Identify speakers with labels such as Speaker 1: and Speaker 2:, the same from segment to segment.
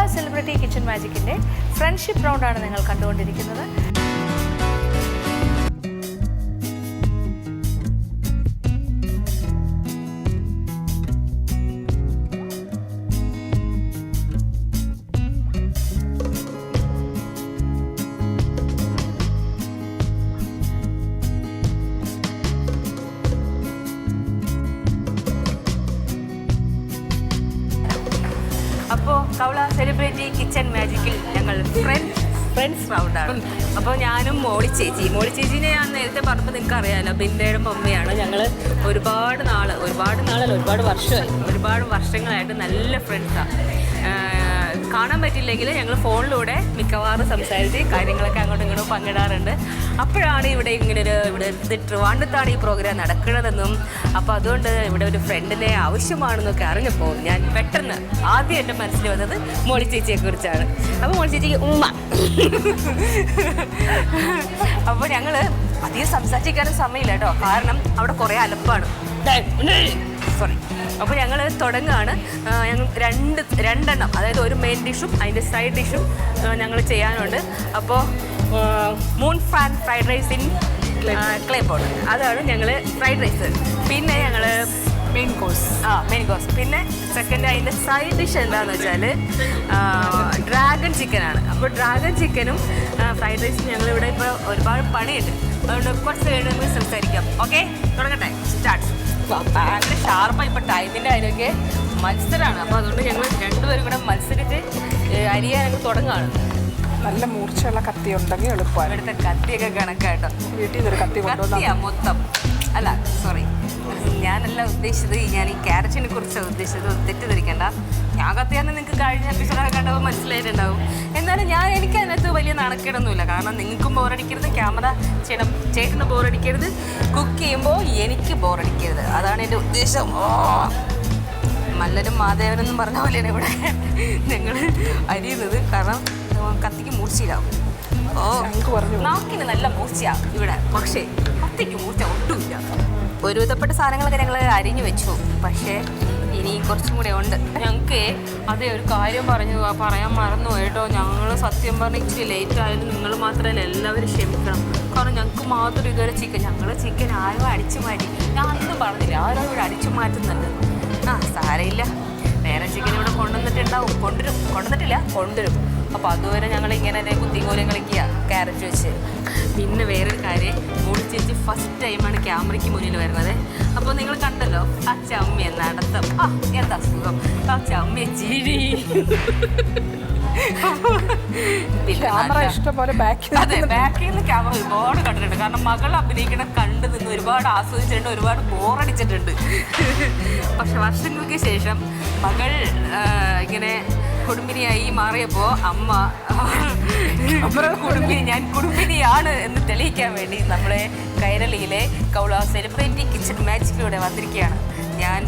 Speaker 1: Khoula celebrity kitchen മാജിക്കിൻ്റെ friendship റൗണ്ടാണ് നിങ്ങൾ കണ്ടുകൊണ്ടിരിക്കുന്നത്. അപ്പോൾ കൗള സെലിബ്രിറ്റി കിച്ചൺ മാജിക്കിൽ ഞങ്ങൾ ഫ്രണ്ട്സ് റൗണ്ടാണ്. അപ്പോൾ ഞാനും മോളി ചേച്ചീനെ ഞാൻ നേരത്തെ പറഞ്ഞപ്പോൾ നിങ്ങൾക്ക് അറിയാമല്ലോ, ബിന്ദയുടെ മമ്മിയാണ്. ഞങ്ങൾ ഒരുപാട് വർഷങ്ങളായിട്ട് നല്ല ഫ്രണ്ട്സാണ്. കാണാൻ പറ്റില്ലെങ്കിൽ ഞങ്ങൾ ഫോണിലൂടെ മിക്കവാറും സംസാരിച്ച് കാര്യങ്ങളൊക്കെ അങ്ങോട്ടും ഇങ്ങോട്ടും പങ്കിടാറുണ്ട്. അപ്പോഴാണ് ഇവിടെ ട്രിവാൻഡ്രത്താണ് ഈ പ്രോഗ്രാം നടക്കുന്നതെന്നും അപ്പോൾ അതുകൊണ്ട് ഇവിടെ ഒരു ഫ്രണ്ടിനെ ആവശ്യമാണെന്നൊക്കെ അറിഞ്ഞപ്പോൾ ഞാൻ പെട്ടെന്ന് ആദ്യം എൻ്റെ മനസ്സിൽ വന്നത് മോളി ചേച്ചിയെക്കുറിച്ചാണ്. അപ്പോൾ മോളി ചേച്ചിക്ക് ഉമ്മ. അപ്പോൾ ഞങ്ങൾ അധികം സംസാരിക്കാനും സമയമില്ല കേട്ടോ, കാരണം അവിടെ കുറേ അലപ്പാണ്. സോറി. അപ്പോൾ ഞങ്ങൾ തുടങ്ങുകയാണ്. ഞങ്ങൾ രണ്ടെണ്ണം, അതായത് ഒരു മെയിൻ ഡിഷും അതിൻ്റെ സൈഡ് ഡിഷും ഞങ്ങൾ ചെയ്യാനുണ്ട്. അപ്പോൾ moon fried rice in clay pot, അതാണ് ഞങ്ങൾ ഫ്രൈഡ് റൈസ്. പിന്നെ ഞങ്ങൾ മെയിൻ കോഴ്സ്. പിന്നെ സെക്കൻഡ് അതിൻ്റെ സൈഡ് ഡിഷ് എന്താണെന്ന് വെച്ചാൽ ഡ്രാഗൺ ചിക്കനാണ്. അപ്പോൾ ഡ്രാഗൺ ചിക്കനും ഫ്രൈഡ് റൈസും ഞങ്ങളിവിടെ ഇപ്പോൾ ഒരുപാട് പണിയുണ്ട്. അതുകൊണ്ട് കുറച്ച് കഴിഞ്ഞ് സംസാരിക്കാം. ഓക്കെ, തുടങ്ങട്ടെ. സ്റ്റാർട്ട്. ഭയങ്കര ഷാർപ്പായി. ഇപ്പോൾ ടൈമിൻ്റെ അതിനൊക്കെ മത്സരമാണ്. അപ്പോൾ അതുകൊണ്ട് ഞങ്ങൾ രണ്ടുപേരും കൂടെ മത്സരിച്ച് അരിയാൻ ഞങ്ങൾ തുടങ്ങുകയാണ്.
Speaker 2: നല്ല മൂർച്ചയുള്ള കത്തി ഉണ്ടെങ്കിൽ എളുപ്പമാണ്.
Speaker 1: ഇവിടുത്തെ കത്തിയൊക്കെ കണക്കാട്ടോ.
Speaker 2: വീട്ടിൽ നിന്നൊരു
Speaker 1: കത്തിയാ മൊത്തം. അല്ല സോറി, ഞാനല്ല ഉദ്ദേശിച്ചത്, ഞാൻ ഈ ക്യാരറ്റിനെ കുറിച്ചാണ് ഉദ്ദേശിച്ചത്. തെറ്റിദ്ധരിക്കേണ്ട. ഞാൻ കത്തിയാന്ന് നിങ്ങൾക്ക് കഴിഞ്ഞ എപ്പിസോഡൊക്കെ കണ്ടപ്പോൾ മനസ്സിലായിട്ടുണ്ടാവും. എന്നാലും എനിക്ക് അതിനകത്ത് വലിയ നാണക്കേടൊന്നുമില്ല. കാരണം നിങ്ങൾക്കും ബോറടിക്കരുത്, ക്യാമറ ചേട്ടന് ബോറടിക്കരുത്, കുക്ക് ചെയ്യുമ്പോൾ എനിക്ക് ബോറടിക്കരുത്. അതാണ് എൻ്റെ ഉദ്ദേശം. മല്ലനും മാധവനെന്നും പറഞ്ഞ പോലെയാണ് ഇവിടെ ഞങ്ങൾ അരിയുന്നത്. കാരണം കത്തിക്ക് മൂർച്ചയിലാവും. നാക്കിന് നല്ല മൂർച്ചയാണ് ഇവിടെ, പക്ഷേ കത്തിക്ക് മൂർച്ച ഒട്ടുമില്ല. ഒരുവിധപ്പെട്ട സാധനങ്ങളൊക്കെ ഞങ്ങൾ അരിഞ്ഞു വെച്ചു, പക്ഷേ ഇനി കുറച്ചും കൂടെ ഉണ്ട്. ഞങ്ങൾക്ക് അതേ ഒരു കാര്യം പറയാൻ മറന്നു കേട്ടോ. ഞങ്ങൾ സത്യം പറഞ്ഞ ഇച്ചിരി ലേറ്റ് ആയാലും നിങ്ങൾ മാത്രമല്ല, എല്ലാവരും ക്ഷമിക്കണം. കാരണം ഞങ്ങൾക്ക് മാത്രം ഇതുവരെ ചിക്കൻ ആരോ അടിച്ചു മാറ്റി. ഞാൻ അന്ന് പറഞ്ഞില്ല, ആരോ ഇവിടെ അടിച്ചു മാറ്റുന്നുണ്ട്. സാരമില്ല, വേറെ ചിക്കൻ ഇവിടെ കൊണ്ടുവരും. അപ്പോൾ അതുവരെ ഞങ്ങളിങ്ങനെ കുത്തിക്കോലം കളിക്കുക ക്യാരറ്റ് വെച്ച്. പിന്നെ വേറൊരു കാര്യം, മോളി ചേച്ചി ഫസ്റ്റ് ടൈമാണ് ക്യാമറയ്ക്ക് മുന്നിൽ വരുന്നത്. അപ്പോൾ നിങ്ങൾ കണ്ടല്ലോ ആ ചമ്മിയ നടത്തം, എന്താ സുഖം, ആ ചമ്മിയ ചിരി. അതെ, ബാക്കിൽ നിന്ന് ക്യാമറ ഒരുപാട് കണ്ടിട്ടുണ്ട്. കാരണം മകൾ അഭിനയിക്കണം കണ്ടു നിന്ന് ഒരുപാട് ആസ്വദിച്ചിട്ടുണ്ട്, ഒരുപാട് ബോറടിച്ചിട്ടുണ്ട്. പക്ഷെ വർഷങ്ങൾക്ക് ശേഷം മകൾ ഇങ്ങനെ കുടുംബിനിയായി മാറിയപ്പോൾ ഞാൻ കുടുംബിനിയാണ് എന്ന് തെളിയിക്കാൻ വേണ്ടി നമ്മളെ കൈരളിയിലെ കൗള സെലിബ്രിറ്റി കിച്ചൺ മാജിക്കിലൂടെ വന്നിരിക്കുകയാണ്. ഞാൻ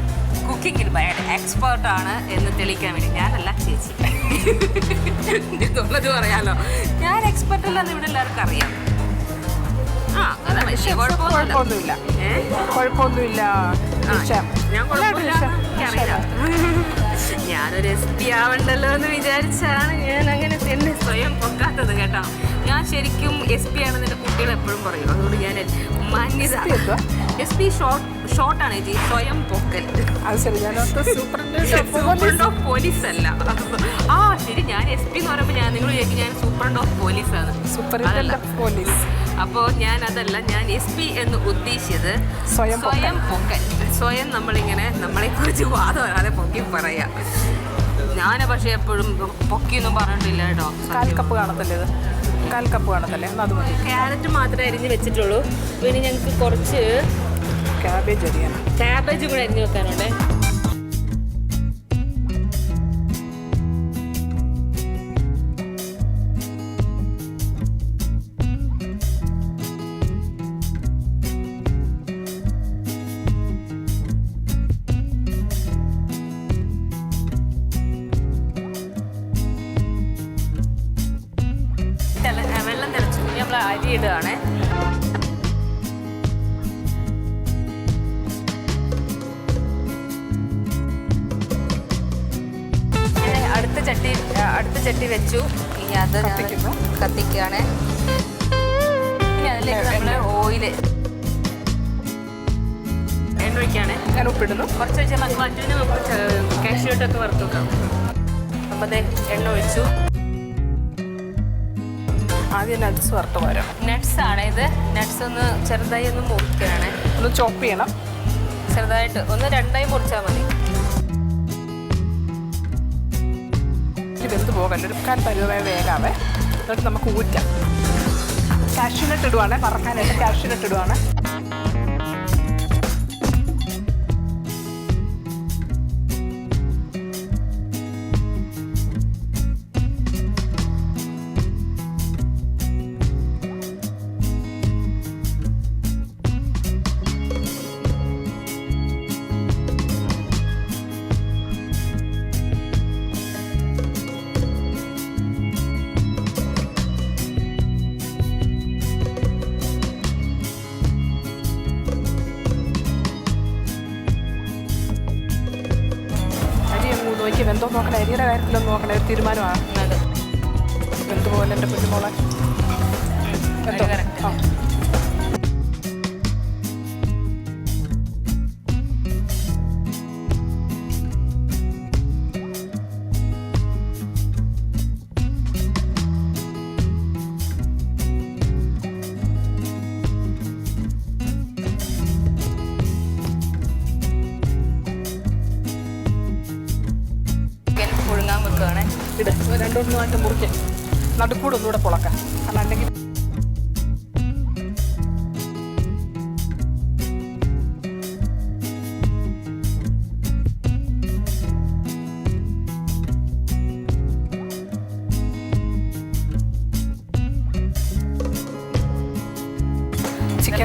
Speaker 1: കുക്കിങ്ങിൽ ഭയങ്കര എക്സ്പേർട്ടാണ് എന്ന് തെളിയിക്കാൻ വേണ്ടി. ഞാനല്ല ചേച്ചി, ഇതുള്ളത് പറയാലോ. ഞാൻ എക്സ്പെർട്ടല്ലെന്ന് ഇവിടെ എല്ലാവർക്കും അറിയാം.
Speaker 2: കുഴപ്പമൊന്നുമില്ല.
Speaker 1: ഞാനൊരു SP ആവണ്ടല്ലോ എന്ന് വിചാരിച്ചാണ് ഞാൻ അങ്ങനെ തന്നെ സ്വയം പൊക്കാത്തത് കേട്ടോ. ഞാൻ ശരിക്കും SP ആണെന്ന് എൻ്റെ കുട്ടികൾ എപ്പോഴും പറയും. അതുകൊണ്ട് ഞാൻ മാന്യത SP ഷോർട്ടാണ് ചേച്ചി, സ്വയം പൊക്കൽ. സൂപ്രണ്ട് ഓഫ് പോലീസ് അല്ല. ശരി, ഞാൻ SP എന്ന് പറയുമ്പോൾ നിങ്ങൾ വിചാരിക്കും ഞാൻ സൂപ്രണ്ട് ഓഫ് പോലീസാണ്. അപ്പോൾ ഞാൻ അതല്ല, ഞാൻ SP എന്ന് ഉദ്ദേശിച്ചത് സ്വയം പൊക്കൽ. സ്വയം നമ്മളെക്കുറിച്ച് വാദം വരാതെ പൊക്കി പറയാം. ഞാൻ പക്ഷേ എപ്പോഴും പൊക്കിയൊന്നും പറഞ്ഞിട്ടില്ല കേട്ടോ.
Speaker 2: കാൽ കപ്പ് കാണത്തല്ലേ?
Speaker 1: ക്യാരറ്റ് മാത്രമേ അരിഞ്ഞ് വെച്ചിട്ടുള്ളൂ. പിന്നെ ഞങ്ങൾക്ക് കുറച്ച് ക്യാബേജും കൂടെ അരിഞ്ഞ് വെക്കാനുണ്ട്. വെള്ളം തിളച്ചു, നമ്മൾ അരി ഇടുകയാണേ. അടുത്ത അടുത്ത ചട്ടി വെച്ചു. ഇനി അത് കത്തിക്കുകയാണ്. ഇനി അതിലേക്ക് നമ്മൾ ഓയില് എണ്ണ ഒഴിക്കുകയാണ്.
Speaker 2: ഞാൻ ഉപ്പിടുന്നു.
Speaker 1: കുറച്ച് വെച്ചാൽ മറ്റുവിന് നമുക്ക് കാഷ്യൂട്ടൊക്കെ വറുത്ത് വെക്കാം. അപ്പോൾ അത് എണ്ണ ഒഴിച്ചു.
Speaker 2: ആദ്യം നട്ട്സ് വറുത്ത് പോരാം.
Speaker 1: നട്ട്സ് ആണ് ഇത്. നട്ട്സ് ഒന്ന് ചെറുതായി ഒന്ന് മുറിക്കുകയാണ്.
Speaker 2: ഒന്ന് ചോപ്പ് ചെയ്യണം.
Speaker 1: ചെറുതായിട്ട് ഒന്ന് രണ്ടായി മുറിച്ചാൽ മതി.
Speaker 2: വെന്ത് പോകല്ല, ഒരു കാൽ പരുവമായി വേഗാവേ. എന്നിട്ട് നമുക്ക് ഊറ്റാം. Cashew nut ഇടുവാണ്, വറക്കാനായിട്ട് cashew nut ഇടുവാണ്. നോക്കി വെന്തോ നോക്കണേ, അരിയുടെ കാര്യത്തിലൊന്നും നോക്കണേ, ഒരു തീരുമാനമാണ്. വെന്ത് പോലെ എൻ്റെ കുഞ്ഞുമോളെ വെന്തോ. ആ ഇട്. രണ്ടൊന്നുമായിട്ട് മുറിക്കാൻ നടുക്കൂടെ ഒന്നുകൂടെ പൊളക്കാം. കാരണം അല്ലെങ്കിൽ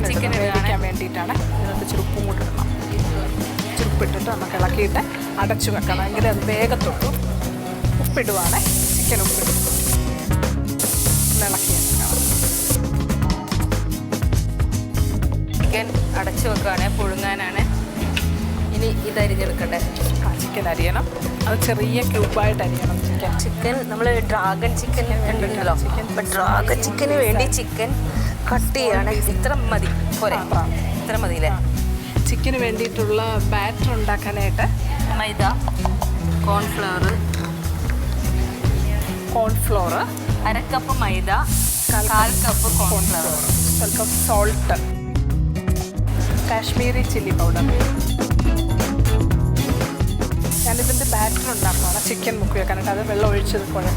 Speaker 2: ചിക്കൻ വേവിക്കാൻ വേണ്ടിയിട്ടാണ്. ഇതിനകത്ത് ചുരുപ്പും കൂടി ഇടണം. ചുരുപ്പിട്ടിട്ട് നമുക്ക് ഇളക്കിയിട്ട് അടച്ചു വെക്കണം. എങ്കിൽ അത് വേഗത്തൊട്ടു. ഉപ്പിടുവാണ്. ചിക്കൻ ഉപ്പിടും. ഇളക്കി
Speaker 1: ചിക്കൻ അടച്ചു വെക്കുകയാണ്. പുഴുങ്ങാനാണ്. ഇനി ഇത് അരിഞ്ഞെടുക്കണ്ടേ?
Speaker 2: ചിക്കൻ അരിയണം. അത് ചെറിയ ക്യൂബായിട്ട് അരിയണം.
Speaker 1: ചിക്കൻ നമ്മൾ ഡ്രാഗൺ ചിക്കൻ ഉണ്ടല്ലോ. അപ്പം ഡ്രാഗൺ ചിക്കന് വേണ്ടി ചിക്കൻ കട്ട് ചെയ്യാണ്. ഇത്ര മതി പോരെ? ഇത്ര മതിയില്ലേ?
Speaker 2: ചിക്കന് വേണ്ടിയിട്ടുള്ള ബാറ്റർ ഉണ്ടാക്കാനായിട്ട്
Speaker 1: മൈദ, കോൺഫ്ലോർ, അരക്കപ്പ് മൈദ, 1/4 കപ്പ് കോൺഫ്ലവർ,
Speaker 2: സ്വല്പം സോൾട്ട്, കാശ്മീരി ചില്ലി പൗഡർ. ഞാനിതിൻ്റെ ബാറ്റർ ഉണ്ടാക്കുകയാണ്. ചിക്കൻ മുക്കി വെക്കാനായിട്ട് അത് വെള്ളം ഒഴിച്ചത് പോലെ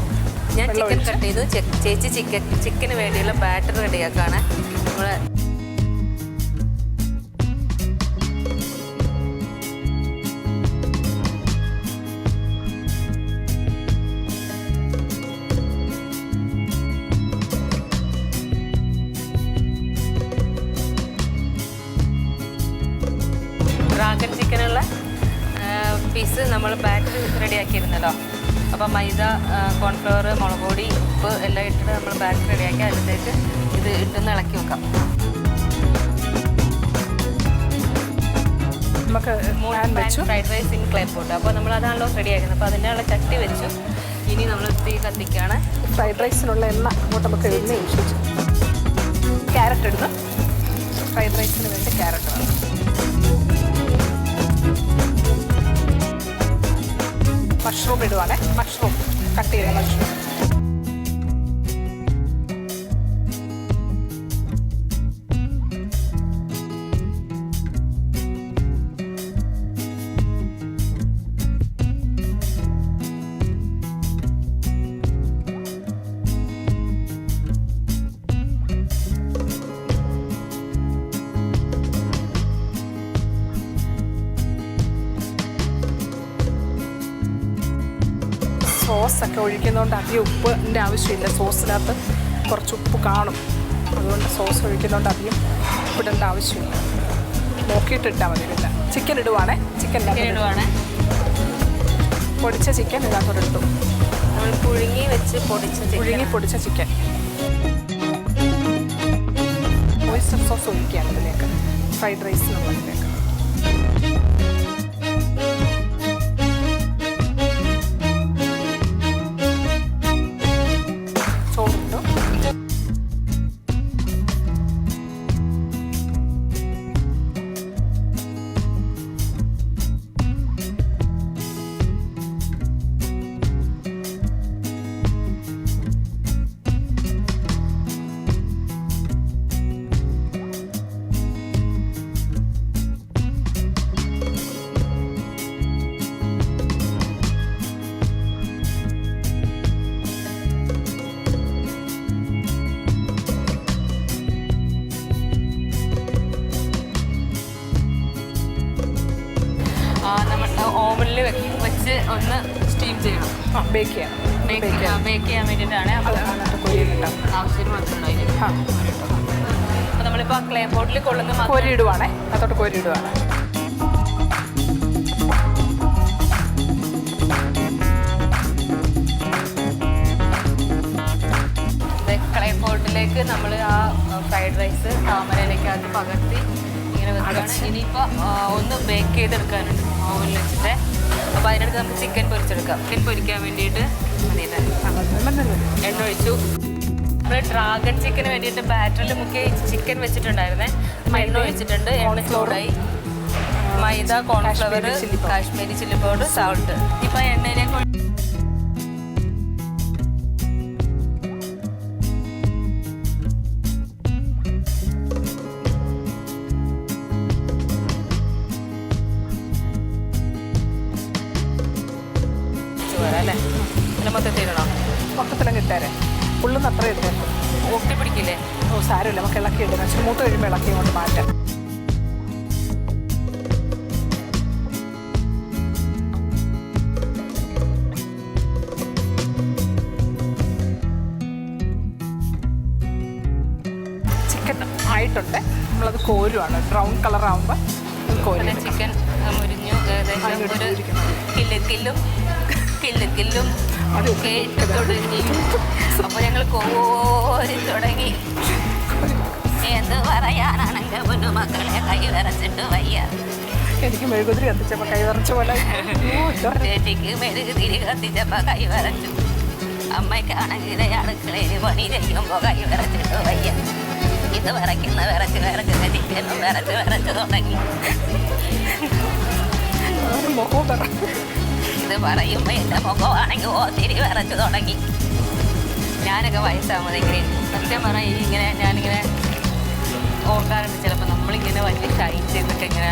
Speaker 1: ഞാൻ ചിക്കൻ കട്ട് ചെയ്തു. ചേച്ചി ചിക്കന് വേണ്ടിയുള്ള ബാറ്റർ റെഡിയാക്കാണ്. നമ്മൾ ഡ്രാഗൺ ചിക്കനുള്ള പീസ് നമ്മൾ ബാറ്റർ റെഡിയാക്കിയിരുന്നല്ലോ. അപ്പോൾ മൈദ, കോൺഫ്ലവർ, മുളക് പൊടി, ഉപ്പ് എല്ലാം ഇട്ടിട്ട് നമ്മൾ ബാറ്റർ റെഡിയാക്കി അതിലേക്ക് ഇത് ഇട്ടൊന്ന് ഇളക്കി വെക്കാം.
Speaker 2: നമുക്ക്
Speaker 1: fried rice in clay pot. അപ്പോൾ നമ്മൾ അതാണല്ലോ റെഡിയാക്കുന്നത്. അപ്പോൾ അതിനുള്ള ചട്ടി വെച്ചു. ഇനി നമ്മൾ തീ കത്തിക്കുകയാണ്.
Speaker 2: ഫ്രൈഡ് റൈസിനുള്ള എണ്ണ അങ്ങോട്ട് നമുക്ക് എണ്ണ ഒഴിച്ചു. ക്യാരറ്റ് ഇടുന്നു. ഫ്രൈഡ് റൈസിന് വേണ്ടി ക്യാരറ്റ് വേണം. മഷ്റൂം ഇടുവാണേ. മഷ്റൂം കട്ട് ചെയ്ത മഷ്റൂം. സോസൊക്കെ ഒഴിക്കുന്നതുകൊണ്ട് അധികം ഉപ്പിൻ്റെ ആവശ്യമില്ല. സോസിനകത്ത് കുറച്ച് ഉപ്പ് കാണും. അതുകൊണ്ട് സോസ് ഒഴിക്കുന്നതുകൊണ്ട് അധികം ഉപ്പിടേണ്ട ആവശ്യമില്ല. നോക്കിയിട്ടിട്ടാൽ മതി. പിന്നെ ചിക്കൻ ഇടുവാണേ. ചിക്കൻ ഇടുവാണേ. പൊടിച്ച ചിക്കൻ ഇതിനകത്തോടെ ഇട്ടു.
Speaker 1: നമ്മൾ പുഴുങ്ങി
Speaker 2: പൊടിച്ച ചിക്കൻ. ഓയിസ്റ്റർ സോസ് ഒഴിക്കുകയാണ് ഇതിലേക്ക്, ഫ്രൈഡ് റൈസിനുള്ളതിലേക്ക്.
Speaker 1: ഒന്ന് സ്റ്റീം ചെയ്യണം.
Speaker 2: ബേക്ക് ചെയ്യണം.
Speaker 1: ബേക്ക് ചെയ്യാൻ വേണ്ടിയിട്ടാണ്. അപ്പോൾ
Speaker 2: അതിനകത്ത് കോരിയിട്ടാണ്
Speaker 1: ആവശ്യത്തിന് മാത്രം ഉണ്ടായിരുന്നു. അപ്പോൾ നമ്മളിപ്പോൾ ക്ലേ പോട്ടിൽ കൊള്ളുന്ന
Speaker 2: കോരിയിടുവാണേ, അതോട്ട് കോരിയിടുവാണ്.
Speaker 1: ക്ലേ പോട്ടിലേക്ക് നമ്മൾ ആ ഫ്രൈഡ് റൈസ് താമരയിലേക്ക് അത് പകർത്തി ഇങ്ങനെ വെക്കുകയാണ്. ഇനിയിപ്പോൾ ഒന്ന് ബേക്ക് ചെയ്തെടുക്കാനുണ്ട് ഓവനിൽ വെച്ചിട്ട്. അപ്പോൾ അതിനടുത്ത് നമുക്ക് ചിക്കൻ പൊരിച്ചെടുക്കാം. ചിക്കൻ പൊരിക്കാൻ വേണ്ടിയിട്ട് എണ്ണ ഒഴിച്ചു. നമ്മൾ ഡ്രാഗൺ ചിക്കന് വേണ്ടിയിട്ട് ബാറ്ററിൽ മുക്കി ചിക്കൻ വെച്ചിട്ടുണ്ടായിരുന്നേ. എണ്ണ ഒഴിച്ചിട്ടുണ്ട്. എണ്ണ ചൂടായി. Maida, cornflour, Kashmiri chilli powder, salt. ഇപ്പം എണ്ണയിലേക്ക് അല്ലേ മൊത്തത്തിടണം.
Speaker 2: മൊത്തത്തിലും കിട്ടാരെ ഫുള്ളും അത്ര ഇട്ടേക്കും.
Speaker 1: ഒട്ടി പിടിക്കില്ലേ?
Speaker 2: ഓ സാരമില്ല, നമുക്ക് ഇളക്കി ഇടും. പക്ഷെ മൂത്ത് കഴിയുമ്പോൾ ഇളക്കി കൊണ്ട് മാറ്റാം. ചിക്കൻ ആയിട്ടുണ്ട്. നമ്മളത് കോരുവാണ്. ബ്രൗൺ കളറാകുമ്പോൾ കോരി.
Speaker 1: ചിക്കൻ മുരിഞ്ഞു ഏകദേശം ഒരു കില്ലും കേട്ട് തുടങ്ങി. അപ്പോൾ ഞങ്ങൾ കോരി തുടങ്ങി. എന്ത് പറയാനാണെങ്കിൽ പൊന്നു മക്കളെ കൈ വിറച്ചിട്ട് വയ്യ.
Speaker 2: എനിക്ക് മെഴുകുതിരി കത്തിച്ചപ്പോൾ കൈ വിറച്ച പോലെ.
Speaker 1: ചേച്ചിക്ക് മെഴുകുതിരി കത്തിച്ചപ്പോൾ കൈ വിറച്ചു. അമ്മയ്ക്കാണെങ്കിൽ അടുക്കളയിൽ പണി ചെയ്യുമ്പോൾ കൈ വിറച്ചിട്ട് വയ്യ. ഇത് വിറക്കുന്ന ചിക്കനും വിറച്ച് തുടങ്ങി. ഇത് പറയുമ്പോൾ എൻ്റെ മുഖമാണെങ്കിൽ ഒത്തിരി വിറച്ച് തുടങ്ങി. ഞാനൊക്കെ വയസ്സാകുമ്പോഴെങ്കിലും സത്യം പറഞ്ഞാൽ ഇങ്ങനെ ഞാനിങ്ങനെ ഓർക്കാറുണ്ട്. ചിലപ്പോൾ നമ്മളിങ്ങനെ വലിയ ഷൈൻ ചെയ്തൊക്കെ ഇങ്ങനെ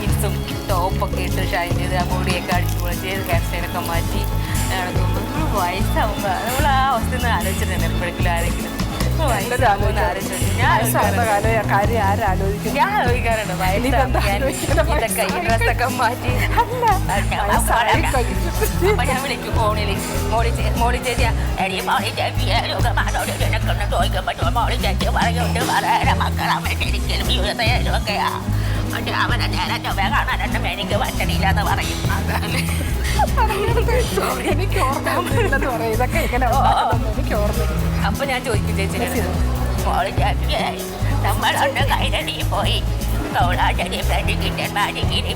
Speaker 1: ജീൻസും ടോപ്പൊക്കെ ഇട്ട് ഷൈൻ ചെയ്ത് ആ ബോഡിയൊക്കെ അടിച്ച് പൊളിച്ച് ഹെയർ സ്റ്റൈലൊക്കെ മാറ്റി നടക്കുമ്പോൾ നമ്മൾ വയസ്സാകുമ്പോൾ നമ്മൾ ആ അവസ്ഥ ഒന്ന് ആലോചിച്ചിട്ടുണ്ട്. എപ്പോഴെങ്കിലും ആരെങ്കിലും ഞാൻ ആലോചിക്കാറുണ്ട് വയസ്സാകുമ്പോൾ ഈ ഡ്രസ്സൊക്കെ മാറ്റി. അപ്പൊ ഞാൻ വിളിക്കും ഫോണിൽ മോളി ചേച്ചി മോളി ചേച്ചി പറയുന്നുണ്ട് വളരെ മക്കളമ്മരിക്കലും യുവതയൊക്കെയാ. പക്ഷെ അവനെ നേരെ ചൊവ്വ കാണാനൊന്നും എനിക്ക് പറ്റണില്ലെന്ന് പറയും.
Speaker 2: എനിക്ക് ഓർമ്മ ഇതൊക്കെ എങ്ങനെ എനിക്ക് ഓർമ്മ.
Speaker 1: അപ്പൊ ഞാൻ ചോദിക്കും ചേച്ചി മോളി ചേച്ചി നമ്മളൊന്ന് കൈരടി പോയി കൗളാചരി കിട്ടൻ മാറ്റിക്കിരി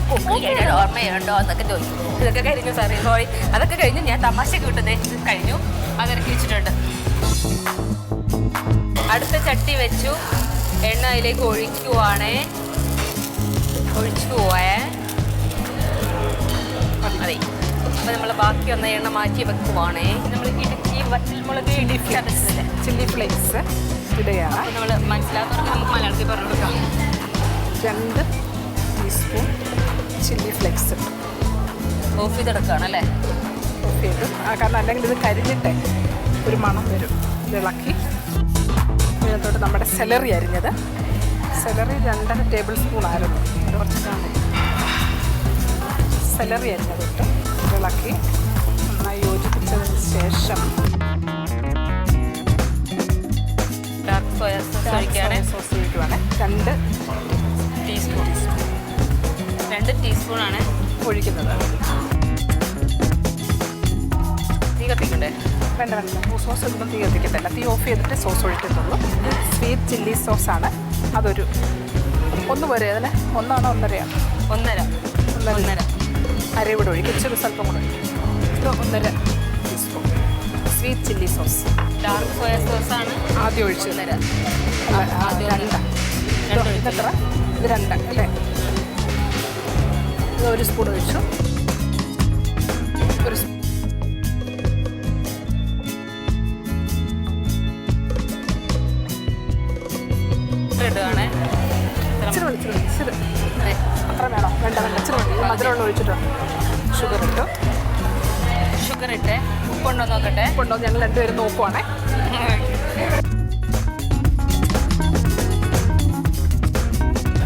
Speaker 1: കുക്കിയുടെ ഓർമ്മയുണ്ടോ എന്നൊക്കെ ചോദിക്കും. ഇതൊക്കെ കഴിഞ്ഞു സാറേ, സോറി. അതൊക്കെ കഴിഞ്ഞു. ഞാൻ തമാശക്ക് വിട്ടത് കഴിഞ്ഞു. അതിറക്കി വെച്ചിട്ടുണ്ട്. അടുത്ത ചട്ടി വെച്ചു. എണ്ണ അതിലേക്ക് ഒഴിച്ചു പോയേ അതെ. അപ്പം നമ്മൾ ബാക്കി വന്ന എണ്ണ മാറ്റി വെക്കുവാണേ. നമ്മൾ ഇടുക്കി വറ്റൽമുളക്
Speaker 2: ചില്ലി ഫ്ലേക്സ് ഇടുകയാണ്.
Speaker 1: അപ്പം നമ്മൾ മനസ്സിലാക്കുന്നവർക്ക് നമുക്ക് മലയാളത്തിൽ പറഞ്ഞു കൊടുക്കാം.
Speaker 2: 2 ടീസ്പൂൺ ചില്ലി ഫ്ലേക്സ്
Speaker 1: ഓഫ് ചെയ്തെടുക്കുകയാണ് അല്ലേ?
Speaker 2: ഓഫ് ചെയ്ത് കാരണം അല്ലെങ്കിൽ ഇത് കരിഞ്ഞിട്ട് ഒരു മണം വരും. ഇത് ഇളക്കി ഇതിനകത്തോട്ട് നമ്മുടെ സെലറി അരിഞ്ഞത്. സെലറി 2.5 ടേബിൾ സ്പൂൺ ആയിരുന്നു. അത് കുറച്ച് കാണും. സെലറി അരിഞ്ഞതിട്ട് ഇളക്കി നന്നായി യോജിപ്പിച്ചതിന് ശേഷം
Speaker 1: ഡാർക്ക് സോയ സോസ് ഒഴിക്കുകയാണ്.
Speaker 2: സോസ് ഒഴിക്കുവാണ്. 2
Speaker 1: ടീസ്പൂണാണ്
Speaker 2: ഒഴിക്കുന്നത്.
Speaker 1: തീ കത്തിക്കണ്ടേ?
Speaker 2: വേണ്ട സോസ് ഒന്നും തീ കത്തിക്കത്തില്ല. തീ ഓഫ് ചെയ്തിട്ട് സോസ് ഒഴിക്കത്തുള്ളൂ. സ്വീറ്റ് ചില്ലി സോസാണ്. അതൊരു 1 പോരെ അതിന്? 1 ആണോ 1.5? 1.5 അരവിടെ ഒഴിക്കും. ഇച്ചിരി സ്വല്പം കൂടെ ഒഴിക്കും. ഇത് 1.5 teaspoon sweet chilli sauce.
Speaker 1: Dark soya സോസാണ്
Speaker 2: ആദ്യം ഒഴിച്ച്. 2 ഇതെത്ര? ഇത് 2 അല്ലേ? ഇത് 1 സ്പൂൺ ഒഴിച്ചു. ഒരു
Speaker 1: ഇടുകയാണ്.
Speaker 2: ഇച്ചിരി അത്ര വേണോ? വേണ്ട ഇച്ചിരി മതി. മധുരമുള്ള ഒഴിച്ചിട്ടോ. ഷുഗർ
Speaker 1: ഇട്ട് ഉപ്പുണ്ടോ നോക്കട്ടെ.
Speaker 2: ഉപ്പുണ്ടോ ഞങ്ങൾ രണ്ടുപേരും നോക്കുവാണേ.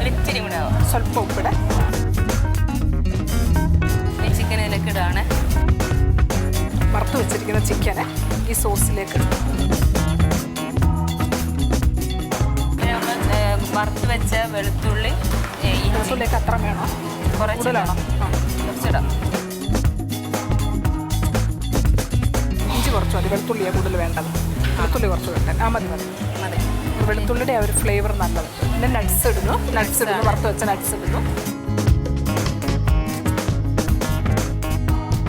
Speaker 1: ഇച്ചിരി കൂടെ
Speaker 2: സ്വല്പം ഉപ്പിടെ.
Speaker 1: ചിക്കൻ ഇതിലേക്ക് ആണ്.
Speaker 2: വറുത്ത് വെച്ചിരിക്കുന്ന ചിക്കന് ഈ സോസിലേക്ക്
Speaker 1: വറുത്ത് വെച്ച വെളുത്തുള്ളി
Speaker 2: സോസിലേക്ക് അത്ര വേണോ? കൂടുതലാണോ?
Speaker 1: കുറച്ചിടാം.
Speaker 2: ഇഞ്ചി കുറച്ച് മതി, വെളുത്തുള്ളിയാണ് കൂടുതൽ വേണ്ടത്. വെളുത്തുള്ളി കുറച്ച് വേണ്ടത്. മതി മതി
Speaker 1: മതി.
Speaker 2: വെളുത്തുള്ളിയുടെ ആ ഒരു ഫ്ലേവർ നല്ലത്. പിന്നെ നട്ട്സ് ഇടുന്നു, വറുത്ത് വെച്ച നട്ട്സ് ഇടുന്നു.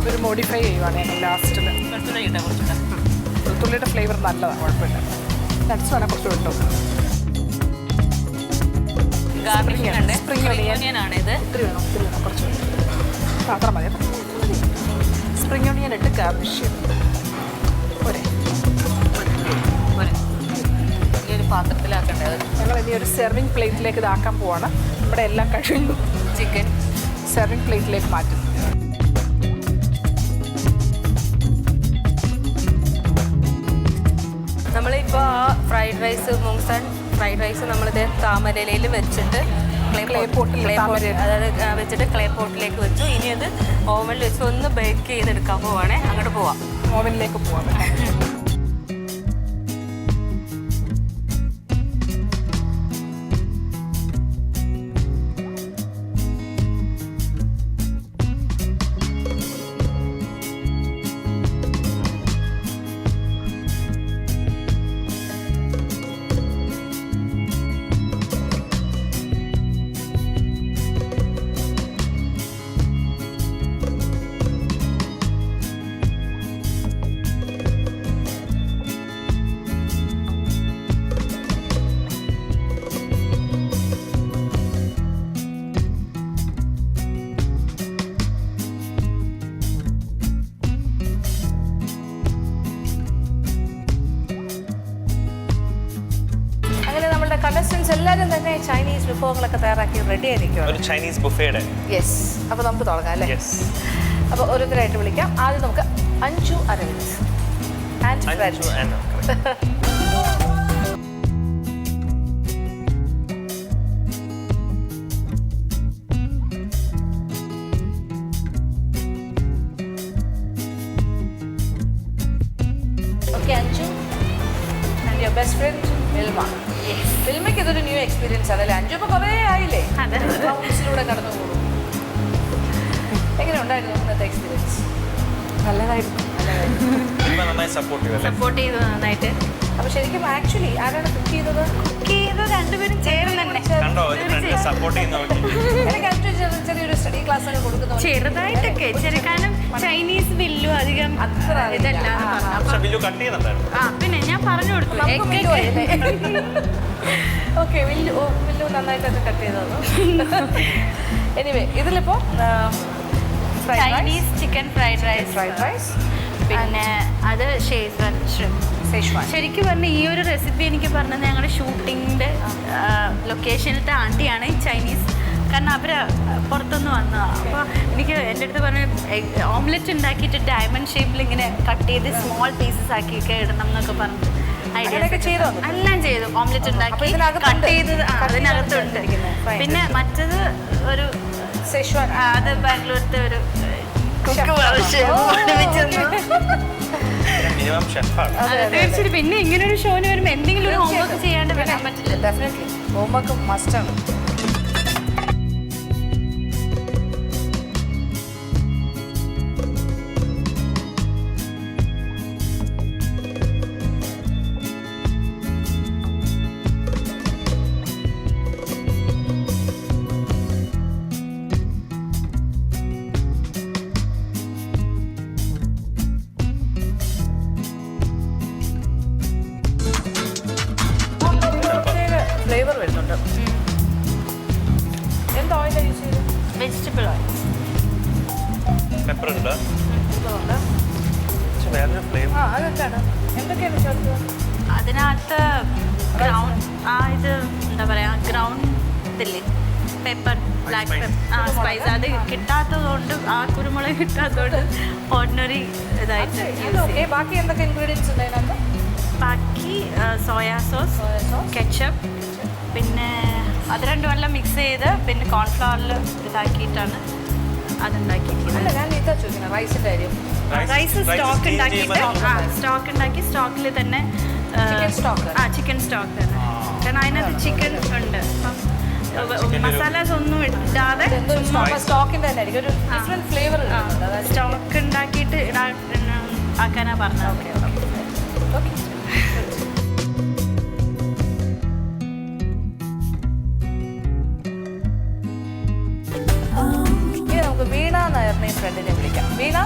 Speaker 2: ഒരു മോഡിഫൈ ചെയ്യുവാണ് ഞങ്ങൾ ലാസ്റ്റിൽ. വെളുത്തുള്ളിയുടെ ഫ്ലേവർ നല്ലതാണ്, കുഴപ്പമില്ല. നട്ട്സ് വേണം കുറച്ച് വിട്ടു.
Speaker 1: സ്പ്രിംഗ് ഓണിയൻ ആണ് ഇത്.
Speaker 2: ഒത്തിരി വേണം കുറച്ച് വേണം. അത്ര മതി. സ്പ്രിംഗ് ഓണിയൻ ഇട്ട് ഗാർണിഷ് ഒരേ
Speaker 1: ഈ ഒരു പാത്രത്തിലാക്കേണ്ടത്.
Speaker 2: ഞങ്ങൾ ഇനി ഒരു സെർവിങ് പ്ലേറ്റിലേക്ക് ഇതാക്കാൻ പോവാണ്. ഇവിടെ എല്ലാം കഴിഞ്ഞു.
Speaker 1: ചിക്കൻ
Speaker 2: സെർവിങ് പ്ലേറ്റിലേക്ക് മാറ്റും.
Speaker 1: നമ്മളിപ്പോൾ ആ ഫ്രൈഡ് റൈസ് മൂങ്സാൻ ഫ്രൈഡ് റൈസ് നമ്മളിത് താമരയിലയിൽ വെച്ചിട്ട്
Speaker 2: ക്ലേ പോട്ടിൽ
Speaker 1: അതായത് വെച്ചിട്ട് ക്ലേ പോട്ടിലേക്ക് വെച്ചു. ഇനി അത് ഓവനിൽ വെച്ച് ഒന്ന് ബേക്ക് ചെയ്തെടുക്കാൻ പോവാണേ. അങ്ങോട്ട് പോവാം.
Speaker 2: ഓവനിലേക്ക് പോവാം. കണ്ടസ്റ്റൻസ് എല്ലാവരും തന്നെ ചൈനീസ് വിഭവങ്ങളൊക്കെ തയ്യാറാക്കി റെഡി ആയിരിക്കും.
Speaker 3: ഒരു ചൈനീസ് ബുഫേയുടെ.
Speaker 2: യെസ്. അപ്പോൾ നമുക്ക് തുടങ്ങാം അല്ലേ? അപ്പോൾ ഓരോരുത്തരായിട്ട് വിളിക്കാം. ആദ്യം നമുക്ക് Anju Aravind. Okay Anju. And your best friend Wilma. ഫിൽമയ്ക്ക് ഇതൊരു ന്യൂ എക്സ്പീരിയൻസ് ആണല്ലേ? അഞ്ചു ഇപ്പോൾ കുറേ ആയില്ലേ ഹൗസിലൂടെ കടന്നു പോകും. എങ്ങനെ ഉണ്ടായിരുന്നു ഇന്നത്തെ എക്സ്പീരിയൻസ്?
Speaker 1: നല്ലതായിരുന്നു. സപ്പോർട്ട് ചെയ്തു നന്നായിട്ട്.
Speaker 2: അപ്പോൾ ശരിക്കും ആക്ച്വലി ആരാണ് കുക്ക് ചെയ്തത്?
Speaker 1: രണ്ടുപേരും ചേർന്ന് തന്നെ.
Speaker 2: എനിക്ക് അഞ്ചു ചെറിയൊരു സ്റ്റഡി ക്ലാസ് ഒക്കെ കൊടുക്കുന്നു.
Speaker 1: ചെറുതായിട്ടൊക്കെ കാരണം ചൈനീസ് ബില്ലും അധികം അത്ര ഇതല്ല. പിന്നെ ഞാൻ പറഞ്ഞു കൊടുത്തു.
Speaker 2: ഓക്കെ, വില്ലു നന്നായിട്ടൊക്കെ കട്ട് ചെയ്തത്. എനിവേ ഇതിലിപ്പോൾ
Speaker 1: ചൈനീസ് ചിക്കൻ ഫ്രൈഡ് റൈസ് പിന്നെ അത് ഷേസ്വാൻ ഷ്രിംപ്. ശരിക്കും പറഞ്ഞാൽ ഈ ഒരു റെസിപ്പി എനിക്ക് പറഞ്ഞത് ഞങ്ങളുടെ ഷൂട്ടിങ്ങിൻ്റെ ലൊക്കേഷനിലത്തെ ആൻറ്റിയാണ് ചൈനീസ്. കാരണം അവർ പുറത്തുനിന്ന് വന്നതാണ്. അപ്പോൾ എനിക്ക് എൻ്റെ അടുത്ത് പറഞ്ഞ ഓംലെറ്റ് ഉണ്ടാക്കിയിട്ട് ഡയമണ്ട് ഷേപ്പിൽ ഇങ്ങനെ കട്ട് ചെയ്ത് സ്മോൾ പീസസ് ആക്കിയൊക്കെ ഇടണം എന്നൊക്കെ പറഞ്ഞു എല്ലാം ചെയ്തു. ഓംലെറ്റ് ഉണ്ടാക്കി കട്ട് ചെയ്ത് അതിനകത്തുണ്ട്. പിന്നെ മറ്റത് ഒരു അത് ബാംഗ്ലൂരത്തെ ഒരു തീർച്ചയായിട്ടും. പിന്നെ ഇങ്ങനെ ഒരു ഷോന് വരുമ്പോൾ എന്തെങ്കിലും ഒരു ഹോംവർക്ക് ചെയ്യാണ്ട് വരാൻ പറ്റില്ല.
Speaker 2: ഡെഫിനറ്റ്ലി ഹോംവർക്ക് മസ്റ്റാണ്. ഫ്ലേവർ വരുന്നുണ്ട്. എന്ത് ഓയിലാണ് യൂസ് ചെയ്തത്?
Speaker 1: Vegetable oil.
Speaker 3: പെപ്പർ ഉണ്ട്.
Speaker 2: അതെന്താണ്? എന്തൊക്കെയാണ് ചേർത്തത്?
Speaker 1: അതിനകത്ത് ഗ്രൗണ്ട് ഇത് എന്താ പറയുക ഗ്രൗണ്ട് ഇതില്ലേ പെപ്പർ ബ്ലാക്ക് പെപ്പർ സ്പൈസ് അത് കിട്ടാത്തതുകൊണ്ട് ആ കുരുമുളക് കിട്ടാത്തതുകൊണ്ട് ഓർഡിനറി ഇതായിട്ട്.
Speaker 2: ബാക്കി എന്തൊക്കെ ഇൻഗ്രീഡിയൻസ് ഉണ്ട് അതിനകത്ത്?
Speaker 1: ബാക്കി സോയാ സോസ്, കെച്ചപ്പ്, പിന്നെ അത് രണ്ടും എല്ലാം മിക്സ് ചെയ്ത് പിന്നെ കോൺഫ്ലവറിൽ ഇതാക്കിയിട്ടാണ്
Speaker 4: അതുണ്ടാക്കിയിരിക്കുന്നത്.
Speaker 1: അല്ല, ഞാൻ ഇതാ ചോദിക്കുന്നത് റൈസിന്റെ കാര്യം.
Speaker 4: റൈസ് സ്റ്റോക്ക് ഉണ്ടാക്കിയിട്ട് സ്റ്റോക്ക് ഉണ്ടാക്കി സ്റ്റോക്കിൽ തന്നെ
Speaker 1: Chicken stock?
Speaker 4: ചിക്കൻ സ്റ്റോക്ക് തന്നെ. കാരണം അതിനകത്ത് ചിക്കൻ ഉണ്ട്. അപ്പം മസാലാസ് ഒന്നും ഇടാതെ
Speaker 1: സ്റ്റോക്കിന്റെ തന്നെ ആയിരിക്കും ഒരു ഡിഫറെന്റ് ഫ്ലേവർ.
Speaker 4: സ്റ്റോക്ക് ഉണ്ടാക്കിയിട്ട് ആക്കാനാ പറഞ്ഞത്.
Speaker 1: Okay okay. ഇനി നമുക്ക് വീണ നായറിനെ ഫ്രണ്ടിനെ വിളിക്കാം. Veena,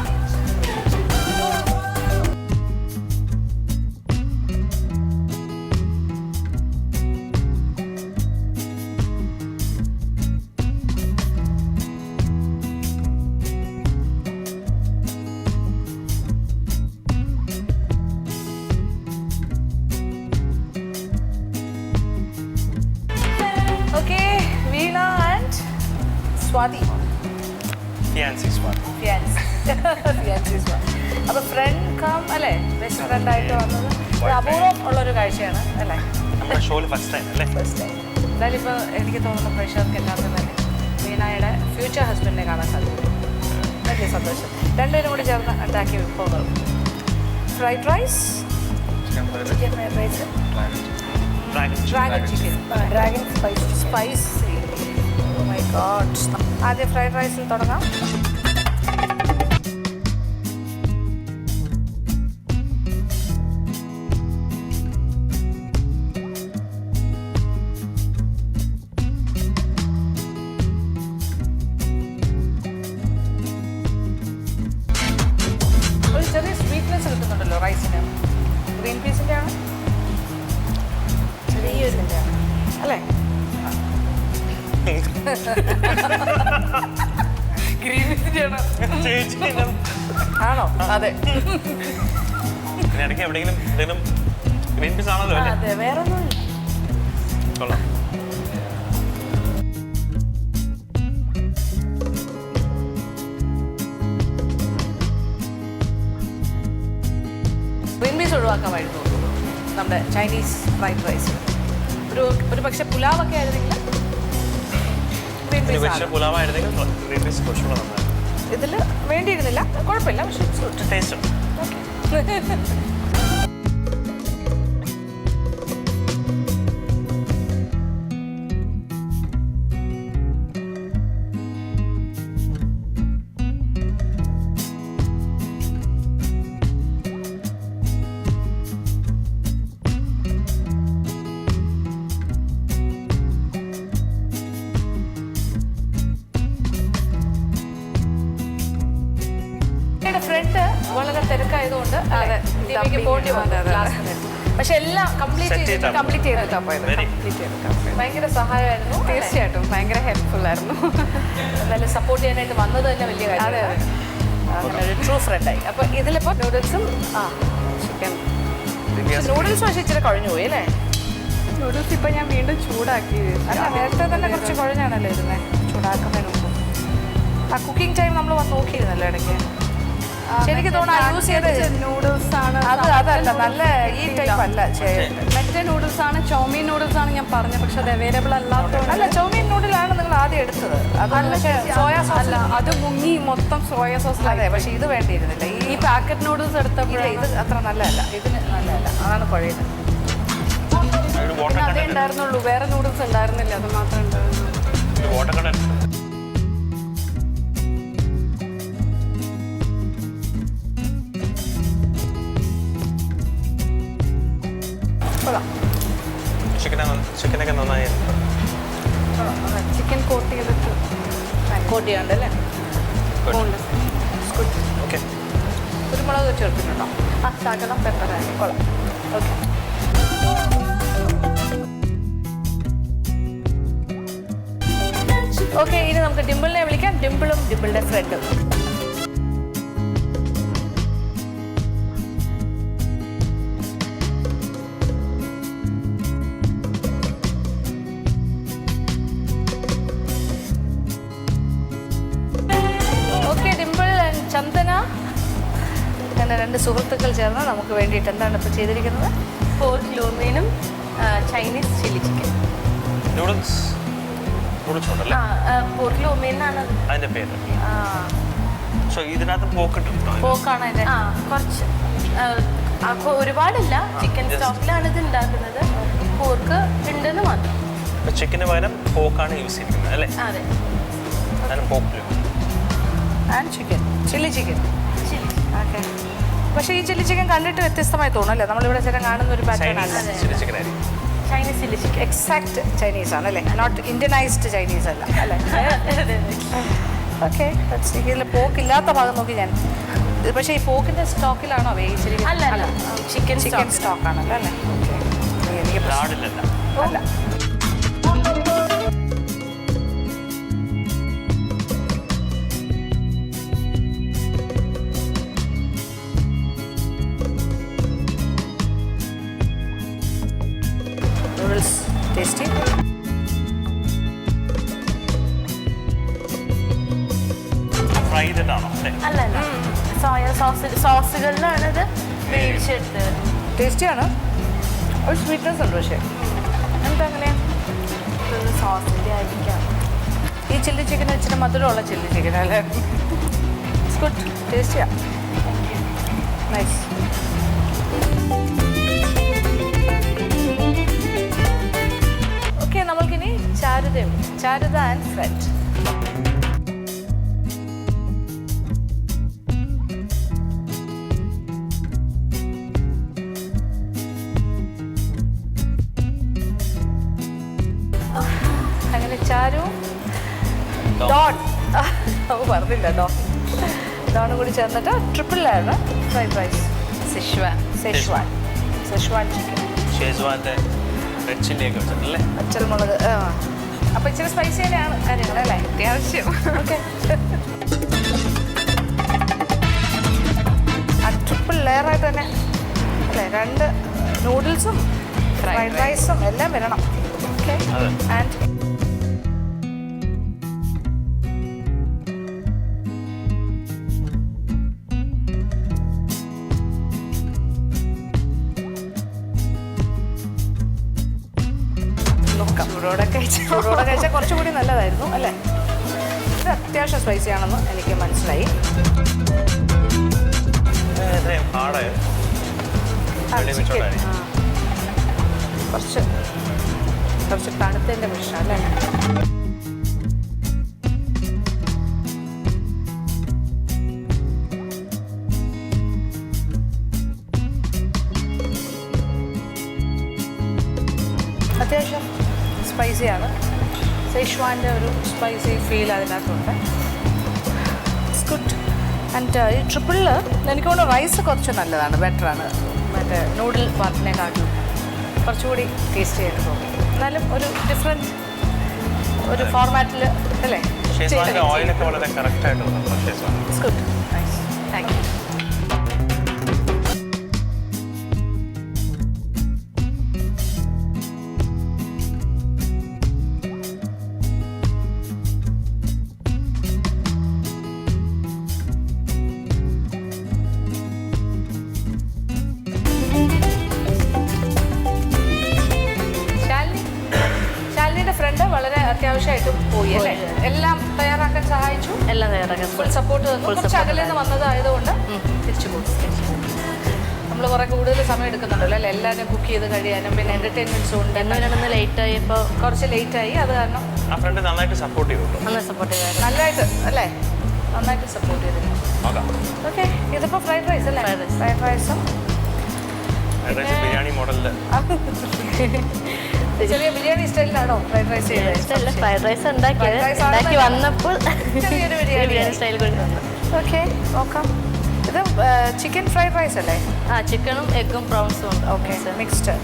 Speaker 1: okay. Veena and Swathi.
Speaker 3: Fiancée Swathi.
Speaker 1: അപ്പൊ ഫ്രണ്ട് കം അല്ലേ, ബെസ്റ്റ് ഫ്രണ്ട് ആയിട്ട് വന്നത് ഒരു അപൂർവം ഉള്ളൊരു കാഴ്ചയാണ് അല്ലേ.
Speaker 3: നമ്മുടെ ഷോയിൽ ഫസ്റ്റ് ടൈം അല്ലേ?
Speaker 1: First time. എന്തായാലും ഇപ്പോൾ എനിക്ക് തോന്നുന്നു പ്രേക്ഷകർക്ക് എല്ലാവർക്കും തന്നെ വീണയുടെ ഫ്യൂച്ചർ ഹസ്ബൻഡിനെ കാണാൻ സാധിക്കും. വലിയ സന്തോഷം. രണ്ടുപേരും കൂടി ചേർന്ന് ഉണ്ടാക്കിയ വിഭവങ്ങളും fried rice, chicken fried rice, dragon chicken, dragon spicy. Oh my God. ആദ്യം ഫ്രൈഡ് റൈസിൽ തുടങ്ങാം. ഒരു ചെറിയ സ്വീറ്റ്നെസ് കിട്ടുന്നുണ്ടല്ലോ റൈസിന്. ഗ്രീൻ പീസിൻ്റെ ആണ്, ചെറിയൊരു അല്ലേ? ഗ്രീൻ പീസിൻ്റെ ആണോ? അതെ.
Speaker 3: ഇടയ്ക്ക് എവിടെയെങ്കിലും എന്തെങ്കിലും ഗ്രീൻ പീസ് ആണല്ലോ അല്ലേ?
Speaker 1: അതെ, വേറെ ഒന്നുമില്ല.
Speaker 3: കൊള്ളാം.
Speaker 1: ഗ്രീൻ പീസ് ഒഴിവാക്കാമായിരുന്നു നമ്മുടെ ചൈനീസ് ഫ്രൈഡ് റൈസ്. ഒരു പക്ഷേ പുലാവൊക്കെ ആയിരുന്നെങ്കിൽ ഗ്രീൻ പീസ്
Speaker 3: പക്ഷേ പുലാവായിരുന്നെങ്കിൽ ഗ്രീൻ പീസ് കുറച്ചുകൂടെ നന്നായിരുന്നു.
Speaker 1: ഇതിൽ വേണ്ടിയിരുന്നില്ല, കുഴപ്പമില്ല. പക്ഷേ
Speaker 3: ടേസ്റ്റ് ഉണ്ട്.
Speaker 1: ഫ്രണ്ട് വളരെ തിരക്കായതുകൊണ്ട് ദീപയ്ക്ക് പോണ്ടി വന്നത്. പക്ഷെ എല്ലാം കംപ്ലീറ്റ് ചെയ്തിട്ടാ പോയത്. ഭയങ്കര സഹായമായിരുന്നു.
Speaker 2: തീർച്ചയായിട്ടും ഭയങ്കര ഹെൽപ്ഫുൾ ആയിരുന്നു.
Speaker 1: എന്തായാലും സപ്പോർട്ട് ചെയ്യാനായിട്ട് വന്നത് തന്നെ വലിയ കാര്യം. അങ്ങനെ ഒരു ട്രൂ ഫ്രണ്ടായി. അപ്പോൾ ഇതിലിപ്പോൾ നൂഡിൽസും ചിക്കൻ. നൂഡിൽസ് പക്ഷേ ഇച്ചിരി കഴിഞ്ഞു പോയി അല്ലേ?
Speaker 2: നൂഡിൽസ് ഇപ്പം ഞാൻ വീണ്ടും ചൂടാക്കി.
Speaker 1: അല്ല, നേരത്തെ തന്നെ കുറച്ച് കുഴഞ്ഞാണല്ലോ ഇരുന്നത് ചൂടാക്കുന്നതിന് മുമ്പ്. ആ കുക്കിംഗ് ടൈം നമ്മൾ വന്ന് നോക്കിയിരുന്നല്ലോ ഇടയ്ക്ക്. ശരിക്കും തോന്നുന്നു യൂസ് ചെയ്ത
Speaker 2: നൂഡിൽസ് ആണ്.
Speaker 1: അതല്ല, നല്ല ഈ ടൈപ്പ് അല്ല.
Speaker 2: മറ്റേ നൂഡിൽസ് ആണ്, ചോമീൻ നൂഡിൽസ് ആണ് ഞാൻ പറഞ്ഞത്. പക്ഷെ അത് അവൈലബിൾ അല്ലാത്തതുകൊണ്ട്.
Speaker 1: അല്ല, ചോമീൻ നൂഡിലാണ് നിങ്ങൾ ആദ്യം എടുത്തത്. അതല്ല, സോയാ സോസ്
Speaker 2: അല്ല, അത് മുങ്ങി മൊത്തം സോയ സോസ്.
Speaker 1: അതെ, പക്ഷെ ഇത് വേണ്ടിയിരുന്നില്ല.
Speaker 2: ഈ പാക്കറ്റ് നൂഡിൽസ് എടുത്തപ്പോഴേ
Speaker 1: ഇത് അത്ര നല്ലതല്ല. ഇതിന് നല്ലതല്ല, അതാണ് കുഴയുന്നത്.
Speaker 2: അതേ ഉണ്ടായിരുന്നുള്ളൂ, വേറെ നൂഡിൽസ് ഉണ്ടായിരുന്നില്ല. അത് മാത്രമേ ഉണ്ടായിരുന്നുള്ളൂ.
Speaker 3: ചിക്കനൊക്കെ നന്നായി.
Speaker 2: ചിക്കൻ കോട്ട് ചെയ്തിട്ട്
Speaker 1: കോട്ട് ചെയ്യാണ്ടല്ലേ?
Speaker 3: ഓക്കെ.
Speaker 1: കുരുമുളക് ചേർത്തിട്ടുണ്ടോ? ശകലം പെപ്പറായി. കൊള്ളാം. ഓക്കെ. ഓക്കെ, ഇനി നമുക്ക് ഡിംപിളിനെ വിളിക്കാം. ഡിംപിളും ഡിംപിളിന്റെ ഫ്രണ്ടും. ചന്ദന അങ്ങനെ രണ്ട് സുഹൃത്തുക്കൾ ചേർന്ന് നമുക്ക് വേണ്ടിയിട്ട് എന്താണ് ഇപ്പോൾ ചെയ്തിരിക്കുന്നത്?
Speaker 4: പോർക്ക് ലോമീനും ചൈനീസ് ചില്ലി ചിക്കൻ.
Speaker 3: നൂഡിൽസ് പൊളിച്ചോണ്ടല്ലേ
Speaker 4: പോർക്ക് ലോമിയെന്നാണ്
Speaker 3: അതിന്റെ പേര്. സോ ഇതിനകത്ത് പോക്കിട്ടുണ്ടോ?
Speaker 2: പോക്കാണ് അതിൻ്റെ
Speaker 4: ആ കുറച്ച് ഒരുപാടില്ല. ചിക്കൻ സ്റ്റോക്കിലാണ് ഇത് ഉണ്ടാക്കുന്നത്. പോർക്ക് ഉണ്ടെന്ന് മാത്രം.
Speaker 3: ചിക്കന് പകരം പോക്കാണ് യൂസ് ചെയ്തിരിക്കുന്നത് അല്ലേ?
Speaker 4: അതെ.
Speaker 3: അതിന് പോക്കിലും
Speaker 2: ആൻഡ് ചിക്കൻ, ചില്ലി ചിക്കൻ.
Speaker 4: ശരി.
Speaker 2: ഓക്കെ. പക്ഷേ ഈ ചില്ലി ചിക്കൻ കണ്ടിട്ട് വ്യത്യസ്തമായി തോന്നും അല്ലേ? നമ്മളിവിടെ ചില കാണുന്ന ഒരു പാറ്റേൺ ആണ്.
Speaker 3: ചൈനീസ് ചില്ലി ചിക്കൻ ആയിരിക്കും.
Speaker 4: Chinese chilli chicken.
Speaker 2: Exact Chinese ആണ് അല്ലേ? നോട്ട് ഇന്ത്യനൈസ്ഡ് ചൈനീസ് അല്ല അല്ലേ? ഓക്കെ. ഇതിൽ പോക്കില്ലാത്ത ഭാഗം നോക്കി ഞാൻ. പക്ഷേ ഈ പോക്കിൻ്റെ സ്റ്റോക്കിലാണോ വേവിച്ചിരിക്കുന്നത്?
Speaker 4: അല്ല അല്ല, ചിക്കൻ
Speaker 2: ചിക്കൻ സ്റ്റോക്കാണല്ലോ അല്ലേ? ഓക്കെ. എനിക്ക്
Speaker 3: ലാഡിലല്ല.
Speaker 2: അല്ല. Noodles tasty.
Speaker 3: ഫ്രൈഡ് ആണോ അല്ലേ?
Speaker 4: അല്ല അല്ല, സോയ സോസുകളിലാണ് ഇത് വേവിച്ചെടുത്തത്.
Speaker 2: ടേസ്റ്റിയാണ്. ഒരു സ്വീറ്റ്നെസ് ഉണ്ട് പക്ഷേ. എന്താ അങ്ങനെ?
Speaker 4: സോസിൻ്റെ ആയിരിക്കാം.
Speaker 2: ഈ ചില്ലി ചിക്കൻ ഇച്ചിരി മധുരമുള്ള ചില്ലി ചിക്കൻ അല്ലേ? It's good. ടേസ്റ്റിയാണ്. നൈസ്. ഓക്കെ, നമ്മൾക്കിനി ചാരുത ആൻഡ് ഫ്രെഡ്. അങ്ങനെ ചാരു ഡോൺ പറഞ്ഞില്ല ഡോണും കൂടി ചേർന്നിട്ട് ട്രിപ്പിളായിരുന്നു ഫ്രൈഡ് റൈസ്. സെഷ്വാൻ ചിക്കൻ,
Speaker 3: ഷേസ്വാൻ്റെ റെഡ് ചില്ലി ഒക്കെ വെച്ചിട്ടല്ലേ?
Speaker 2: പച്ചമുളക്. അപ്പോൾ ഇച്ചിരി സ്പൈസി തന്നെയാണ് കാര്യങ്ങൾ അല്ലേ? അത്യാവശ്യം. ഓക്കെ. ആ ട്രിപ്പിൾ ലെയറായിട്ട് തന്നെ അല്ലേ? 2 നൂഡിൽസും ഫ്രൈഡ് റൈസും എല്ലാം വരണം. ഓക്കെ.
Speaker 3: അതെ.
Speaker 2: ആൻഡ് ചൂടോടെ കഴിച്ചാൽ കുറച്ചുകൂടി നല്ലതായിരുന്നു അല്ലേ? ഇത് അത്യാവശ്യം സ്പൈസി ആണെന്ന് എനിക്ക് മനസ്സിലായി.
Speaker 3: ഹാർഡ്
Speaker 2: ചിക്കൻ കുറച്ച് തണുത്തതിൻ്റെ പ്രശ്നം അല്ലേ? അത്യാവശ്യം സ്പൈസിയാണ്. സെഷ്വാൻ്റെ ഒരു സ്പൈസി ഫീൽ അതിനകത്തുണ്ട്. It's good. ആൻഡ് ഈ ട്രിപ്പിളിൽ എനിക്ക് തോന്നുന്നു റൈസ് കുറച്ച് നല്ലതാണ്, ബെറ്ററാണ്. മറ്റേ നൂഡിൽ പാർട്ടിനെക്കാട്ടും കുറച്ചുകൂടി ടേസ്റ്റ് ചെയ്ത് തോന്നി. എന്നാലും ഒരു ഡിഫറെൻറ്റ് ഒരു ഫോർമാറ്റിൽ അല്ലേ?
Speaker 3: ഓയിലൊക്കെ വളരെ കറക്റ്റായിട്ട്
Speaker 2: it's good. Nice. Thank you. Friend വളരെ അത്യാവശ്യമായിട്ടും പോയി അല്ലേ? എല്ലാം തയ്യാറാക്കാൻ സഹായിച്ചു.
Speaker 4: എല്ലാം തയ്യാറാക്കാൻ
Speaker 2: ഫുൾ സപ്പോർട്ട് തന്നു. കുറച്ച് അകലിൽ നിന്ന് വന്നതായതുകൊണ്ട് തിരിച്ചു പോകും. നമ്മൾ കുറെ കൂടുതൽ സമയം എടുക്കുന്നുണ്ടല്ലോ അല്ലേ? എല്ലാവരും കുക്ക് ചെയ്ത് കഴിയാനും പിന്നെ എൻ്റർടൈൻമെൻറ്റ്സും ഉണ്ട്.
Speaker 4: എന്നൊന്ന് ലേറ്റായപ്പോൾ
Speaker 2: കുറച്ച് ലേറ്റായി. അത് കാരണം
Speaker 3: ആ ഫ്രണ്ട് നന്നായിട്ട് സപ്പോർട്ട് ചെയ്തു.
Speaker 4: നന്നായി സപ്പോർട്ട് ചെയ്തായിരുന്നു.
Speaker 2: നല്ലതായിട്ട് അല്ലേ? നന്നായിട്ട് സപ്പോർട്ട് ചെയ്തിരുന്നു. ഓക്കെ. ഇതിപ്പോൾ ഫ്രൈഡ് റൈസ് അല്ലേ? ഫ്രൈഡ് റൈസും
Speaker 3: ബിരിയാണി മോഡലിൽ
Speaker 2: ചെറിയ ബിരിയാണി സ്റ്റൈലിലാണോ ഫ്രൈഡ് റൈസ് ചെയ്തത്?
Speaker 4: ഫ്രൈഡ് റൈസ് ഉണ്ടാക്കി വന്നപ്പോൾ
Speaker 2: ചെറിയൊരു ബിരിയാണി
Speaker 4: സ്റ്റൈൽ കൂടി വന്നു.
Speaker 2: ഓക്കെ, നോക്കാം. ഇത് ചിക്കൻ ഫ്രൈഡ് റൈസ് അല്ലേ?
Speaker 4: ആ, ചിക്കനും എഗ്ഗും പ്രൗൺസും ഉണ്ട്.
Speaker 2: Okay, mixed.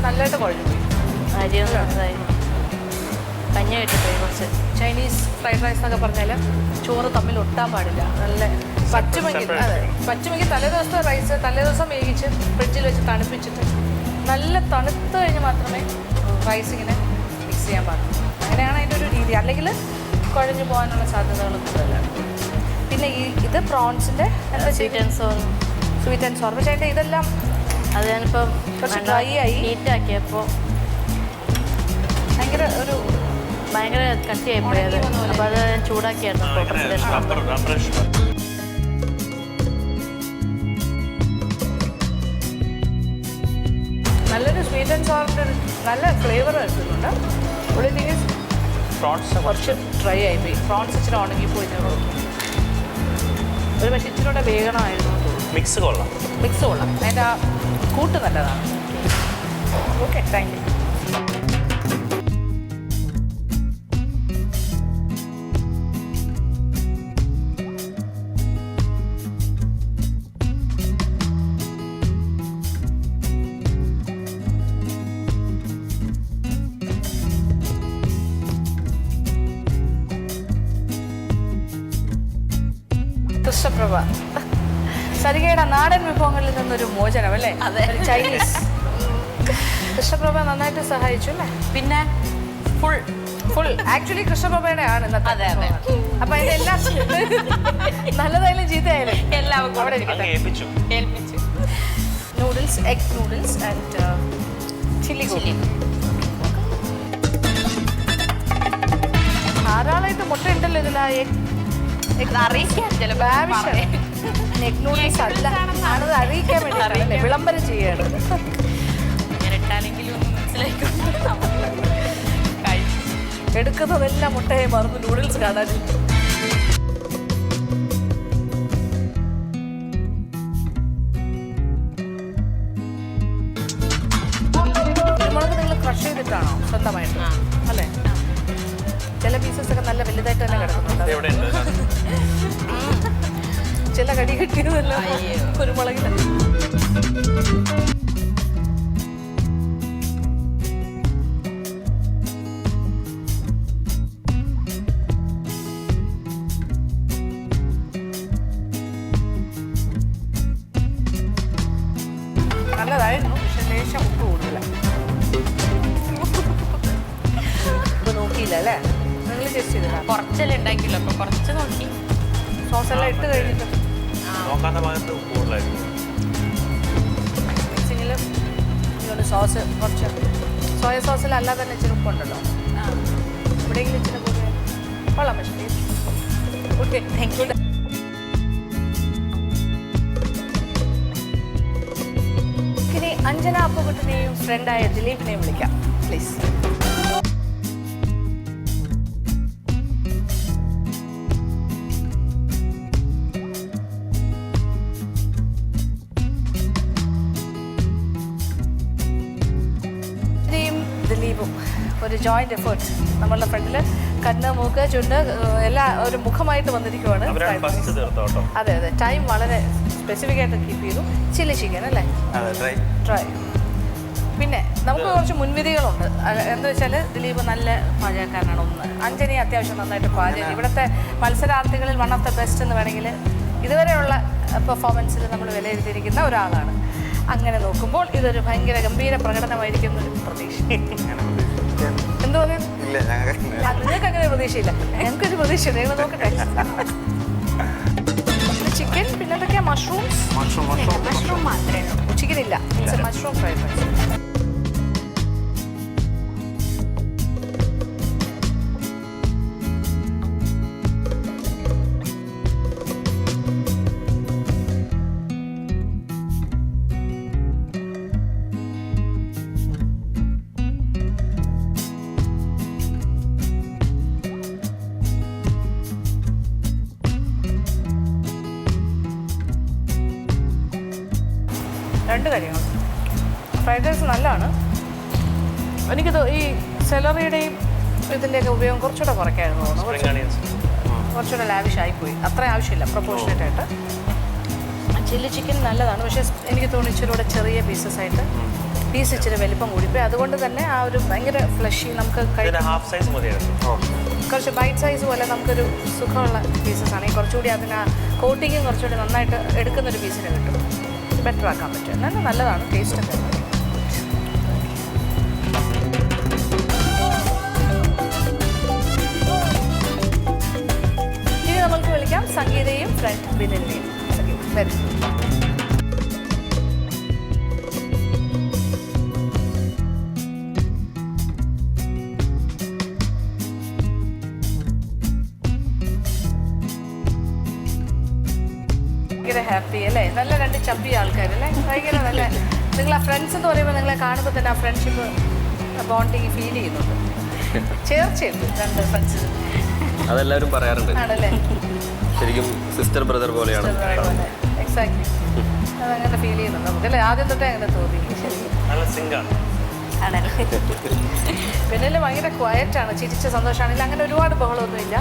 Speaker 2: നല്ലതായിട്ട് കുഴഞ്ഞു പോയി.
Speaker 4: അരിയൊന്നും നല്ലതായി കഞ്ഞി കിട്ടിപ്പോയി. കുറച്ച്
Speaker 2: ചൈനീസ് ഫ്രൈഡ് റൈസ് എന്നൊക്കെ പറഞ്ഞാൽ ചോറ് തമ്മിൽ ഒട്ടാൻ പാടില്ല. നല്ല പറ്റുമെങ്കിൽ തലേദിവസത്തെ റൈസ് തലേദിവസം വേവിച്ച് ഫ്രിഡ്ജിൽ വെച്ച് തണുപ്പിച്ചിട്ട് നല്ല തണുത്ത് കഴിഞ്ഞ് മാത്രമേ റൈസ് ഇങ്ങനെ മിക്സ് ചെയ്യാൻ പാടുള്ളൂ. അങ്ങനെയാണ് അതിൻ്റെ ഒരു രീതി. അല്ലെങ്കിൽ കുഴഞ്ഞു പോകാനുള്ള സാധ്യതകൾ കൂടുതലാണ്. പിന്നെ
Speaker 1: പിന്നെ ഇത് പ്രോൺസിൻ്റെ എന്താ
Speaker 4: sweet and sour.
Speaker 1: Sweet and sour. പക്ഷേ അതിൻ്റെ ഇതെല്ലാം
Speaker 4: അത് ഞാനിപ്പം
Speaker 1: കുറച്ച് ഡ്രൈ ആയി
Speaker 4: ഹീറ്റാക്കിയപ്പോൾ
Speaker 1: ഭയങ്കര ഒരു
Speaker 4: ഭയങ്കര കട്ടിയായി പോയത്. അപ്പോൾ അത് ഞാൻ ചൂടാക്കിയായിരുന്നു
Speaker 1: നല്ലൊരു സ്വീറ്റ് ആൻഡ് സോറിൻ്റെ ഒരു നല്ല ഫ്ലേവർ കിട്ടുന്നുണ്ട്. ഒരു തിങ്
Speaker 3: പ്രോൺസ്
Speaker 1: കുറച്ച് ഡ്രൈ ആയിപ്പോയി. പ്രോൺസ് ഇച്ചിരി ഉണങ്ങിപ്പോയി. ഒരു പക്ഷേ ഇച്ചിരി കൂടെ വേഗണമായിരുന്നു.
Speaker 3: മിക്സ് കൊള്ളാം.
Speaker 1: മിക്സ് കൊള്ളാം. അതിൻ്റെ ആ കൂട്ട് നല്ലതാണ്. Okay, thank you. കൃഷ്ണപ്രഭ, സരികയുടെ നാടൻ വിഭവങ്ങളിൽ നിന്നൊരു മോചനം അല്ലേ?
Speaker 4: അതെ.
Speaker 1: ഒരു ചൈനീസ്. കൃഷ്ണപ്രഭ നന്നായിട്ട് സഹായിച്ചു അല്ലേ?
Speaker 4: പിന്നെ
Speaker 1: ഫുൾ ആക്ച്വലി കൃഷ്ണപ്രഭയുടെ ആണ് ഇന്നത്തെ.
Speaker 4: അതെ, അതെ.
Speaker 1: അപ്പൊ അതിന്റെ എല്ലാം നല്ലതായാലും ചീത്തയായാലും
Speaker 4: എല്ലാവർക്കും
Speaker 1: അവിടെ
Speaker 3: അങ്ങ്
Speaker 1: ഇരിക്കട്ടെ.
Speaker 3: ഏൽപ്പിച്ചു.
Speaker 4: ഏൽപ്പിച്ചു.
Speaker 1: Noodles, egg noodles and chilli gobi. ധാരാളമായിട്ട് മുട്ട ഉണ്ടല്ലോ ഇതിൽ. ആ
Speaker 4: അറിയിക്കാൻ ചിലപ്പോൾ
Speaker 1: എഗ് നൂഡിൽസ് അല്ല, ആണത് അറിയിക്കാൻ വേണ്ടി വിളംബരം ചെയ്യാണ്.
Speaker 4: ഞാൻ ഇട്ടാലെങ്കിലും മനസ്സിലായിക്കൊണ്ട്
Speaker 1: എടുക്കുന്നതെല്ലാം മുട്ടയെ മറന്ന് നൂഡിൽസ് കാണാൻ. കുരുമുളക് നിങ്ങൾ ക്രഷ് ചെയ്തിട്ടാണോ സ്വന്തമായിട്ട്? അല്ലേ? ചില പീസസ് ഒക്കെ നല്ല വലുതായിട്ട് തന്നെ കിടക്കുന്നുണ്ട്.
Speaker 3: എവിടെയുണ്ട്?
Speaker 1: ചില കടി കിട്ടിയതല്ല കുരുമുളകിൽ. നല്ലതായിരുന്നു, പക്ഷെ ലേശം ഉപ്പ് കൂടുതലാണ്. ഉപ്പ് നോക്കിയില്ല അല്ലേ? നിങ്ങൾ ടേസ്റ്റ് ചെയ്തില്ല?
Speaker 4: കുറച്ചല്ലേ ഉണ്ടാക്കിയല്ലോ, അപ്പോൾ കുറച്ച് നോക്കി.
Speaker 1: സോസെല്ലാം ഇട്ട് കഴിഞ്ഞിട്ട്
Speaker 3: നോക്കാത്ത ഭാഗത്ത് കൂടുതലായിരുന്നു.
Speaker 1: മിക്സിങ്ങിൽ ഇങ്ങോട്ട് സോസ് കുറച്ച് സോയ സോസിലല്ലാതെ തന്നെ ഇച്ചിരി ഉപ്പുണ്ടല്ലോ. ഇവിടെയെങ്കിലും ഇച്ചിരി കൂടുതൽ കൊള്ളാം. പക്ഷേ ഓക്കെ, താങ്ക് യു. ഇനി അഞ്ജന അപ്പുകുട്ടിനെയും ഫ്രണ്ടായ ദിലീപിനെയും വിളിക്കാം പ്ലീസ്. ദിലീപും ഒരു ജോയിന്റ് എഫേർട്ട്. നമ്മളുടെ ഫ്രണ്ടിൽ കണ്ണ്, മൂക്ക്, ചുണ്ട് എല്ലാം ഒരു മുഖമായിട്ട് വന്നിരിക്കുവാണ്.
Speaker 3: അവരാണ് ഫസ്റ്റ് തീർത്തോ കേട്ടോ.
Speaker 1: അതെ അതെ, ടൈം വളരെ സ്പെസിഫിക് ആയിട്ട് കീപ്പ് ചെയ്തു. ചില്ലി ചിക്കൻ അല്ലേ?
Speaker 3: അതെ,
Speaker 1: ട്രൈ. പിന്നെ നമുക്ക് കുറച്ച് മുൻവിധികളുണ്ട്. എന്ന് വെച്ചാൽ ദിലീപ് നല്ല പാചകക്കാരനാണ് ഒന്ന്. അഞ്ജനി അത്യാവശ്യം നന്നായിട്ട് പാചകം. ഇവിടുത്തെ മത്സരാർത്ഥികളിൽ വൺ ഓഫ് ദ ബെസ്റ്റ് എന്ന് വേണമെങ്കിൽ ഇതുവരെയുള്ള പെർഫോമൻസിൽ നമ്മൾ വിലയിരുത്തിയിരിക്കുന്ന ഒരാളാണ്. അങ്ങനെ നോക്കുമ്പോൾ ഇതൊരു ഭയങ്കര ഗംഭീര പ്രകടനമായിരിക്കും എന്നൊരു പ്രതീക്ഷ. എന്തോ നിങ്ങൾക്ക് അങ്ങനെ പ്രതീക്ഷയില്ല, ഞങ്ങൾക്കൊരു പ്രതീക്ഷയുണ്ട്. ഞങ്ങൾ നോക്കട്ടെ. ചിക്കൻ, പിന്നെ എന്തൊക്കെയാ? മഷ്റൂംസ്.
Speaker 4: മഷ്റൂം മാത്രമേ ഉള്ളൂ.
Speaker 1: ചിക്കൻ ഇല്ല, മഷ്റൂം ഫ്രൈഡ് റൈസ്. രണ്ട് കാര്യങ്ങൾ. ഫ്രൈഡ് റൈസ് നല്ലതാണ്. എനിക്കിത് ഈ സെലറിയുടെയും ഇതിൻ്റെയൊക്കെ ഉപയോഗം കുറച്ചുകൂടെ കുറയ്ക്കായിരുന്നു തോന്നുന്നു. കുറച്ചുകൂടെ ലാവിഷായിപ്പോയി. അത്ര ആവശ്യമില്ല പ്രൊപ്പോർഷനേറ്റ് ആയിട്ട്. ചില്ലി ചിക്കൻ നല്ലതാണ്, പക്ഷേ എനിക്ക് തോന്നുന്നു ഇച്ചിരി കൂടെ ചെറിയ പീസസ് ആയിട്ട് പീസ് ഇച്ചിരി വലിപ്പം കൂടിപ്പോയി. അതുകൊണ്ട് തന്നെ ആ ഒരു ഭയങ്കര ഫ്ലഷി നമുക്ക്
Speaker 3: ഹാഫ് സൈസ് മതിയായിരുന്നു.
Speaker 1: കുറച്ച് ബൈറ്റ് സൈസ് പോലെ നമുക്കൊരു സുഖമുള്ള പീസസ് ആണെങ്കിൽ കുറച്ചുകൂടി അതിന് കോട്ടിങ്ങും കുറച്ചുകൂടി നന്നായിട്ട് എടുക്കുന്നൊരു പീസിന് കിട്ടും. ബെറ്റർ ആക്കാൻ പറ്റും. എന്നാലും നല്ലതാണ്, ടേസ്റ്റ് ഒക്കെ. ഇനി നമ്മൾക്ക് വിളിക്കാം സംഗീതയും
Speaker 2: ബിനിലിനെയും. വെരി ഭയങ്കര ഹാപ്പി അല്ലേ? നല്ല രണ്ട് ചപ്പി ആൾക്കാരല്ലേ? ഭയങ്കര നല്ല. നിങ്ങൾ ആ ഫ്രണ്ട്സ് എന്ന് പറയുമ്പോൾ നിങ്ങളെ കാണുമ്പോൾ തന്നെ ആ ഫ്രണ്ട്ഷിപ്പ് ബോണ്ടിങ് ഫീൽ ചെയ്യുന്നുണ്ട്. ചേർച്ചയുണ്ട് രണ്ട് ഫ്രണ്ട്സ്.
Speaker 5: അതെല്ലാവരും പറയാറുണ്ട്.
Speaker 2: ആണല്ലേ?
Speaker 5: ശരിക്കും സിസ്റ്റർ ബ്രദർ പോലെയാണ്.
Speaker 2: എക്സാക്ട്ലി. അതങ്ങനെ ഫീൽ ചെയ്യുന്നുണ്ട് നമുക്കല്ലേ? ആദ്യം തൊട്ടേ അങ്ങനെ തോന്നി. ശരി,
Speaker 3: നല്ല സിങ്കാണ്.
Speaker 1: ആണല്ലേ?
Speaker 2: പിന്നെ ഭയങ്കര ക്വയറ്റാണ്, ചിരിച്ച സന്തോഷമാണെങ്കിൽ അങ്ങനെ ഒരുപാട് ബഹളമൊന്നുമില്ല.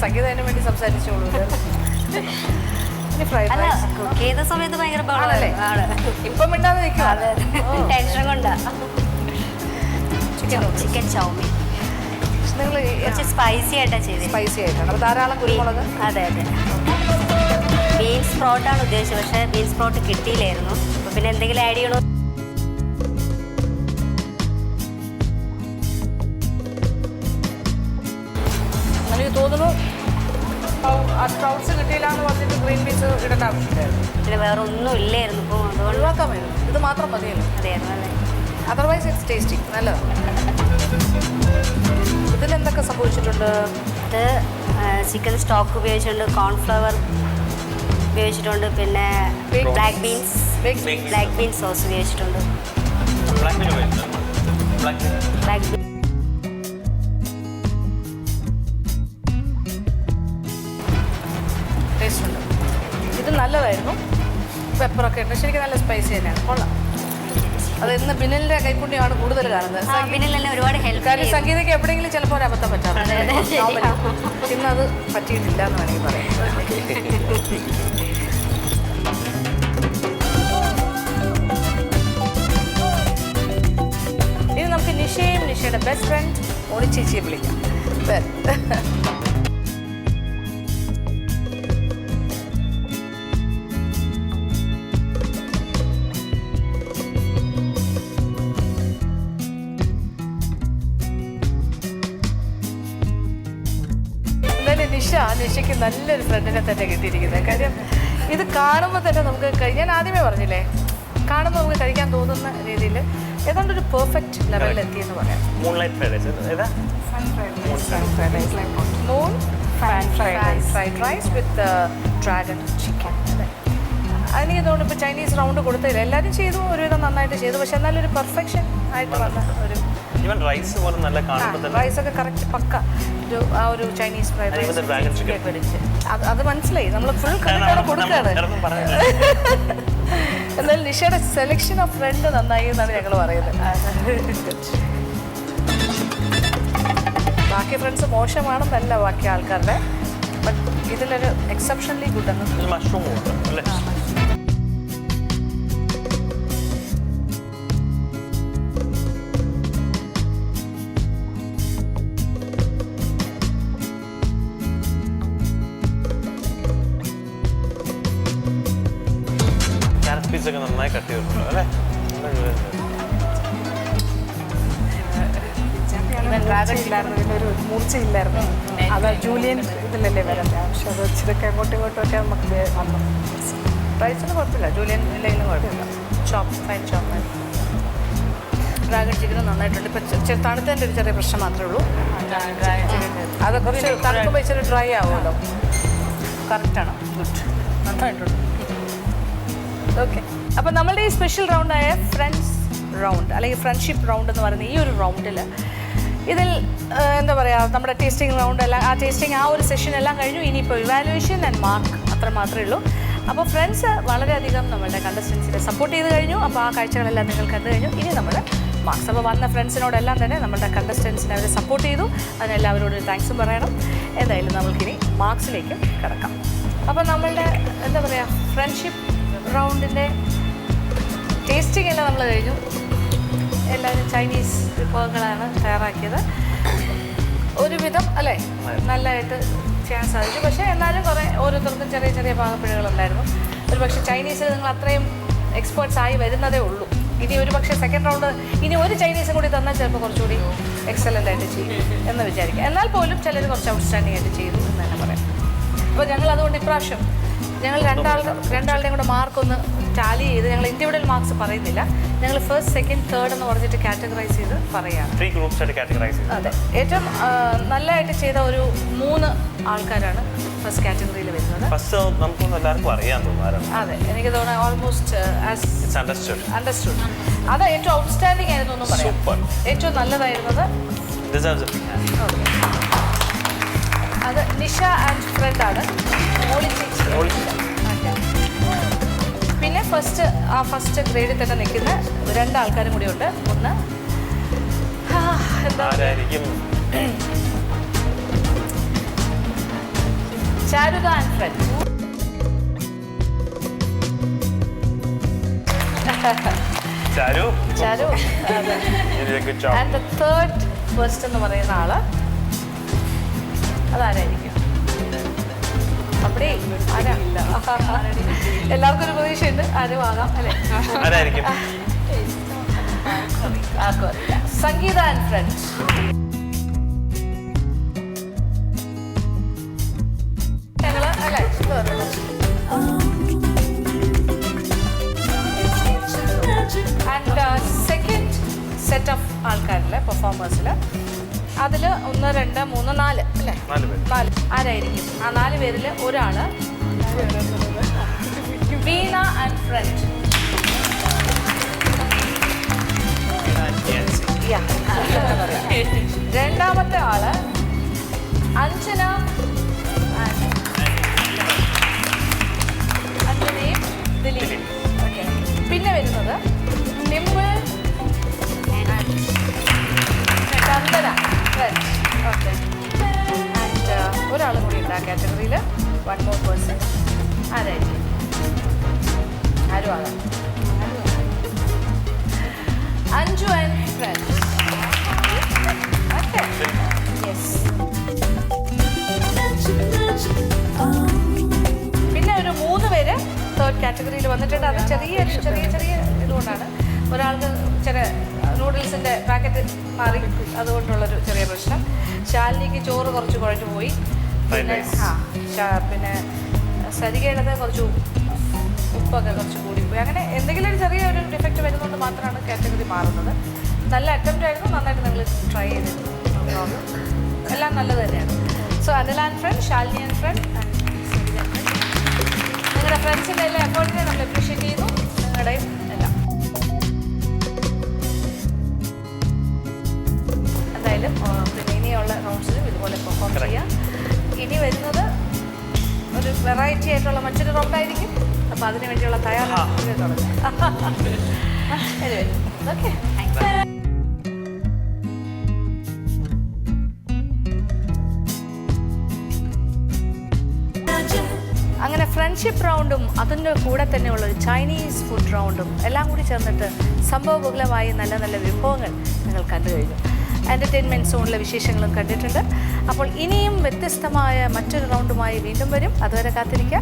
Speaker 2: സംഗീതത്തിന് വേണ്ടി സംസാരിച്ചോളൂ. ഇനി ഫ്രൈഡ്
Speaker 1: അല്ല,
Speaker 2: റൈസ്
Speaker 1: കുക്ക് ചെയ്ത സമയത്ത് ഭയങ്കര
Speaker 2: ആണല്ലേ? ഇപ്പം മിണ്ടാതെ നിൽക്കും.
Speaker 1: ടെൻഷൻ കൊണ്ടാ. ചിക്കൻ ചൗമീൻ
Speaker 2: നിങ്ങൾ
Speaker 1: കുറച്ച് സ്പൈസി ആയിട്ടാണ് ചെയ്തത്.
Speaker 2: സ്പൈസി ആയിട്ടാണ്. അപ്പോൾ ധാരാളം കുരുമുളക്.
Speaker 1: അതെ അതെ. ബീൻസ് സ്പ്രോട്ടാണ് ഉദ്ദേശിച്ചത്, പക്ഷേ ബീൻസ് സ്പ്രോട്ട് കിട്ടിയില്ലായിരുന്നു. അപ്പോൾ പിന്നെ എന്തെങ്കിലും ആഡ് ചെയ്യണോ?
Speaker 2: എനിക്ക് തോന്നുന്നു ആ സ്പ്രൗട്ട്സ് കിട്ടിയില്ല എന്ന് പറഞ്ഞിട്ട് ഗ്രീൻ പീസ് ഇടേണ്ട ആവശ്യമില്ലായിരുന്നു.
Speaker 1: പിന്നെ വേറെ ഒന്നും ഇല്ലായിരുന്നു. ഇപ്പോൾ അതുകൊണ്ട്
Speaker 2: ഒഴിവാക്കാൻ വരും. ഇത് മാത്രം മതിയല്ലോ.
Speaker 1: അറിയായിരുന്നു അല്ലേ?
Speaker 2: Otherwise it's tasty. നല്ലതാണ്. ഇതിലെന്തൊക്കെ സംഭവിച്ചിട്ടുണ്ട്?
Speaker 1: ഇത് ചിക്കൻ സ്റ്റോക്ക് ഉപയോഗിച്ചിട്ടുണ്ട്, കോൺഫ്ലവർ ഉപയോഗിച്ചിട്ടുണ്ട്, പിന്നെ ബ്ലാക്ക് ബീൻസ് സോസ് ഉപയോഗിച്ചിട്ടുണ്ട്.
Speaker 3: ബ്ലാക്ക് ബീൻ ഉപയോഗിക്കുന്നത്.
Speaker 1: ബ്ലാക്ക് ബീൻ
Speaker 2: ടേസ്റ്റ് ഉണ്ട്. ഇത് നല്ലതായിരുന്നു. പെപ്പറൊക്കെ ഉണ്ട്. ശരിക്കും നല്ല സ്പൈസി തന്നെയാണ്. കൊള്ളാം. അത് ഇന്ന് ബിനിലിൻ്റെ കൈക്കുണ്ണിയാണ് കൂടുതൽ കാണുന്നത്.
Speaker 1: പിന്നിലെല്ലാം ഒരുപാട് ഹെൽപ്പ്.
Speaker 2: കാര്യം സംഗീതയ്ക്ക് എവിടെയെങ്കിലും ചിലപ്പോൾ ഒരു അബദ്ധം പറ്റാറുണ്ട്. ഇന്നത് പറ്റിയിട്ടില്ല എന്ന് വേണമെങ്കിൽ പറയാം. ഇനി നമുക്ക് നിഷയും നിഷയുടെ ബെസ്റ്റ് ഫ്രണ്ട് ഓണിച്ചേച്ചിയെ വിളിക്കാം. നിഷയ്ക്ക് നല്ലൊരു ഫ്രണ്ടിനെ തന്നെ കിട്ടിയിരിക്കുന്നത്. കാര്യം ഇത് കാണുമ്പോൾ തന്നെ നമുക്ക് ഞാൻ ആദ്യമേ പറഞ്ഞില്ലേ, കാണുമ്പോൾ നമുക്ക് കഴിക്കാൻ തോന്നുന്ന രീതിയിൽ ഏതാണ്ട് ഒരു പെർഫെക്റ്റ് ലെവലിൽ എത്തിയെന്ന് പറയാം.
Speaker 3: മൂൺലൈറ്റ് ഫ്രൈഡ് റൈസ് ഏതാ?
Speaker 2: Moon fried rice with dragon chicken. അതെനിക്ക് തോന്നുന്നു ഇപ്പോൾ ചൈനീസ് റൗണ്ട് കൊടുത്തില്ല. എല്ലാവരും ചെയ്തു, ഒരുവിധം നന്നായിട്ട് ചെയ്തു. പക്ഷെ എന്നാലും ഒരു പെർഫെക്ഷൻ ആയിട്ട് വന്ന ഒരു
Speaker 3: ഈവൻ റൈസ് പോലെ നല്ല കാണുമ്പോൾ തന്നെ
Speaker 2: റൈസൊക്കെ കറക്റ്റ് പക്ക ആ ഒരു Chinese fried rice
Speaker 3: dragon chicken
Speaker 2: പിടിച്ച് അത് മനസ്സിലായി. നമ്മൾ ഫുൾ ക്രെഡിറ്റ് കൊടുക്കുകയാണ്. എന്നാലും നിഷയുടെ സെലക്ഷൻ ഓഫ് ഫ്രണ്ട് നന്നായി എന്നാണ് ഞങ്ങൾ പറയുന്നത്. ബാക്കി ഫ്രണ്ട്സ് മോശമാണെന്നല്ല ബാക്കി ആൾക്കാരുടെ, ബട്ട് ഇതിലൊരു എക്സെപ്ഷനലി ഗുഡ് ആണ്.
Speaker 3: മഷ്റൂം അല്ലേ? പീസൊക്കെ നന്നായി കട്ട് ചെയ്തിട്ടുണ്ട് അല്ലേ?
Speaker 2: ഒരു മൂർച്ചയില്ലായിരുന്നു. അത് ജൂലിയൻ ഇതിലല്ലേ വരണ്ടേ? പക്ഷെ അത് ഇച്ചിരിയൊക്കെ അങ്ങോട്ടും ഇങ്ങോട്ടും ഒക്കെ നമുക്ക് വന്നു. റൈസിന് കുഴപ്പമില്ല, ജൂലിയൻ ഇല്ലെങ്കിലും കുഴപ്പമില്ല. ഫൈൻ ചോപ്പ്. ഡ്രാഗൺ ചിക്കൻ നന്നായിട്ടുണ്ട്. ഇപ്പം തണുത്തതിൻ്റെ ഒരു ചെറിയ പ്രശ്നം മാത്രമേ ഉള്ളൂ. അത് കുറച്ച് തണുക്കുമ്പോൾ ഇച്ചിരി ഡ്രൈ ആവുമല്ലോ. കറക്റ്റാണ്. ഗുഡ്, നന്നായിട്ടുണ്ട്. ഓക്കെ, അപ്പോൾ നമ്മളുടെ ഈ സ്പെഷ്യൽ റൗണ്ടായ ഫ്രണ്ട്സ് റൗണ്ട് അല്ലെങ്കിൽ ഫ്രണ്ട്ഷിപ്പ് റൗണ്ട് എന്ന് പറയുന്ന ഈ ഒരു റൗണ്ടിൽ ഇതിൽ എന്താ പറയുക, നമ്മുടെ ടേസ്റ്റിംഗ് റൗണ്ട് എല്ലാം ആ ടേസ്റ്റിംഗ് ആ ഒരു സെഷൻ എല്ലാം കഴിഞ്ഞു. ഇനിയിപ്പോൾ ഇവാലുവേഷൻ ആൻഡ് മാർക്ക് അത്ര മാത്രമേ ഉള്ളൂ. അപ്പോൾ ഫ്രണ്ട്സ് വളരെയധികം നമ്മളുടെ കണ്ടസ്റ്റൻസിനെ സപ്പോർട്ട് ചെയ്ത് കഴിഞ്ഞു. അപ്പോൾ ആ കാഴ്ചകളെല്ലാം നിങ്ങൾ കണ്ടു കഴിഞ്ഞു. ഇനി നമ്മൾ മാർക്സ്. അപ്പോൾ വന്ന ഫ്രണ്ട്സിനോടെല്ലാം തന്നെ നമ്മളുടെ കണ്ടസ്റ്റൻസിനെ അവർ സപ്പോർട്ട് ചെയ്തു. അതിനെല്ലാവരോടും താങ്ക്സും പറയണം. എന്തായാലും നമ്മൾക്കിനി മാർക്സിലേക്ക് കിടക്കാം. അപ്പോൾ നമ്മളുടെ എന്താ പറയുക, ഫ്രണ്ട്ഷിപ്പ് റൗണ്ടിൻ്റെ ടേസ്റ്റിംഗ് എല്ലാം നമ്മൾ കഴിഞ്ഞു. എല്ലാവരും ചൈനീസ് വിഭവങ്ങളാണ് തയ്യാറാക്കിയത്. ഒരുവിധം അല്ലേ നല്ലതായിട്ട് ചെയ്യാൻ സാധിച്ചു. പക്ഷേ എന്നാലും കുറേ ഓരോരുത്തർക്കും ചെറിയ ചെറിയ പാകപ്പിഴകളുണ്ടായിരുന്നു. ഒരു പക്ഷേ ചൈനീസിൽ നിങ്ങൾ അത്രയും എക്സ്പേർട്സ് ആയി വരുന്നതേ ഉള്ളൂ. ഇനി ഒരു പക്ഷേ സെക്കൻഡ് റൗണ്ട് ഇനി ഒരു ചൈനീസും കൂടി തന്നാൽ ചിലപ്പോൾ കുറച്ചുകൂടി എക്സലൻ്റ് ആയിട്ട് ചെയ്യും എന്ന് വിചാരിക്കുക. എന്നാൽ പോലും ചിലർ കുറച്ച് ഔട്ട്സ്റ്റാൻഡിംഗ് ആയിട്ട് ചെയ്തു എന്ന് തന്നെ പറയാം.
Speaker 6: അപ്പോൾ ഞങ്ങൾ അതുകൊണ്ട് ഇപ്രാവശ്യം ഞങ്ങൾ രണ്ടാളുടെയും കൂടെ മാർക്കൊന്ന് ടാലി ചെയ്ത് ഞങ്ങൾ ഇൻഡിവിജ്വൽ മാർക്സ് പറയുന്നില്ല, ഞങ്ങൾ ഫസ്റ്റ് സെക്കൻഡ് തേർഡ് എന്ന് പറഞ്ഞിട്ട് കാറ്റഗറൈസ് ചെയ്ത് പറയുകയാണ്.
Speaker 3: 3 ഗ്രൂപ്പ്സ് ആയിട്ട് കാറ്റഗറൈസ് ചെയ്തു.
Speaker 6: അതെ, ഏറ്റവും നല്ലതായിട്ട് ചെയ്ത ഒരു 3 ആൾക്കാരാണ് ഫസ്റ്റ് കാറ്റഗറിയിൽ വരുന്നത്.
Speaker 3: ഫസ്റ്റ് നമുക്കൊന്നും എല്ലാവർക്കും അറിയാൻ തോന്നുന്നു.
Speaker 6: അതെ, എനിക്ക് തോന്നുന്നു ഓൾമോസ്റ്റ് അണ്ടർസ്റ്റുഡ്. അത് ഏറ്റവും ഔട്ട്സ്റ്റാൻഡിംഗ് ആയിരുന്നു എന്ന് പറയാം. ഏറ്റവും നല്ലതായിരുന്നത് അത് നിഷ ആൻഡ് ഫ്രണ്ട് ആണ്, മോളി ചേച്ചി. പിന്നെ ഫസ്റ്റ് ഗ്രേഡിൽ തന്നെ നിൽക്കുന്ന 2 ആൾക്കാരും കൂടി ഉണ്ട്. ഒന്ന് എന്താ ചാരുക and friend.
Speaker 3: Charu.
Speaker 6: And the third first എന്ന് പറയുന്ന ആള് അതാരായിരിക്കും? അവിടെ എല്ലാവർക്കും ഒരു പ്രതീക്ഷയുണ്ട്, ആരും ആകാം അല്ലേ?
Speaker 3: ആരായിരിക്കും?
Speaker 6: ആർക്കും അറിയില്ല. സംഗീത ആൻഡ് ഫ്രണ്ട്സ്. ഞങ്ങള് അല്ലേ ആൻഡ് സെക്കൻഡ് സെറ്റ് ഓഫ് ആൾക്കാരിൽ പെർഫോമേഴ്സിൽ അതിൽ 1, 2, 3, 4 അല്ലേ? 4 ആരായിരിക്കും? ആ 4 പേരിൽ ഒരാള് വീണ ആൻഡ് ഫ്രണ്ട്. രണ്ടാമത്തെ ആള് അഞ്ജന അഞ്ജനയും ദിലീപ്. പിന്നെ വരുന്നത് ഡിംപിൾ ചന്ദന. ഓക്കെ, ആൻഡ് ഒരാളും കൂടി ഉണ്ട് ആ കാറ്റഗറിയിൽ. 1 more person. ആരായിരിക്കും? ആരും ആകാം. Anju and friends. Okay, yes. പിന്നെ ഒരു 3 പേര് തേർഡ് കാറ്റഗറിയിൽ വന്നിട്ടുണ്ട്. അത് ചെറിയ ഇതുകൊണ്ടാണ്. ഒരാൾക്ക് ചെറിയ നൂഡിൽസിൻ്റെ പാക്കറ്റ് മാറി, അതുകൊണ്ടുള്ളൊരു ചെറിയ പ്രശ്നം. ശാലിനിക്ക് ചോറ് കുറച്ച് കുഴഞ്ഞു പോയി. പിന്നെ പിന്നെ സരികയുടേത് കുറച്ച് ഉപ്പൊക്കെ കുറച്ച് കൂടിപ്പോയി. അങ്ങനെ എന്തെങ്കിലും ഒരു ചെറിയൊരു ഡിഫക്റ്റ് വരുന്നതുകൊണ്ട് മാത്രമാണ് കാറ്റഗറി മാറുന്നത്. നല്ല അറ്റംപ്റ്റ് ആയിരുന്നു, നന്നായിട്ട് നിങ്ങൾ ട്രൈ ചെയ്തിരുന്നു. എല്ലാം നല്ലത് തന്നെയാണ്. So Anil and friend, Shalini and friend and Sarika and friend. നിങ്ങളുടെ ഫ്രണ്ട്സിൻ്റെ എല്ലാ എഫേർട്ടിനെ നമ്മൾ അപ്രീഷിയേറ്റ് ചെയ്യുന്നു, നിങ്ങളുടെയും എല്ലാം. എന്തായാലും പിന്നെ ഇനിയുള്ള റൗണ്ട്സിലും ഇതുപോലെ പെർഫോം ചെയ്യാം. ഇനി വരുന്നത് ഒരു വെറൈറ്റി ആയിട്ടുള്ള മറ്റൊരു റൗണ്ടായിരിക്കും. അപ്പോൾ അതിനു വേണ്ടിയുള്ള തയ്യാറെടുപ്പ് തുടങ്ങാം. ഓക്കെ, അങ്ങനെ ഫ്രണ്ട്ഷിപ്പ് റൗണ്ടും അതിൻ്റെ കൂടെ തന്നെയുള്ള ഒരു ചൈനീസ് ഫുഡ് റൗണ്ടും എല്ലാം കൂടി ചേർന്നിട്ട് സംഭവബഹുലമായി നല്ല നല്ല വിഭവങ്ങൾ നിങ്ങൾ കണ്ടു കഴിഞ്ഞു. എൻ്റർടൈൻമെൻറ്റ് സോണിലെ വിശേഷങ്ങളും കണ്ടിട്ടുണ്ട്. അപ്പോൾ ഇനിയും വ്യത്യസ്തമായ മറ്റൊരു റൗണ്ടുമായി വീണ്ടും വരും. അതുവരെ കാത്തിരിക്കുക.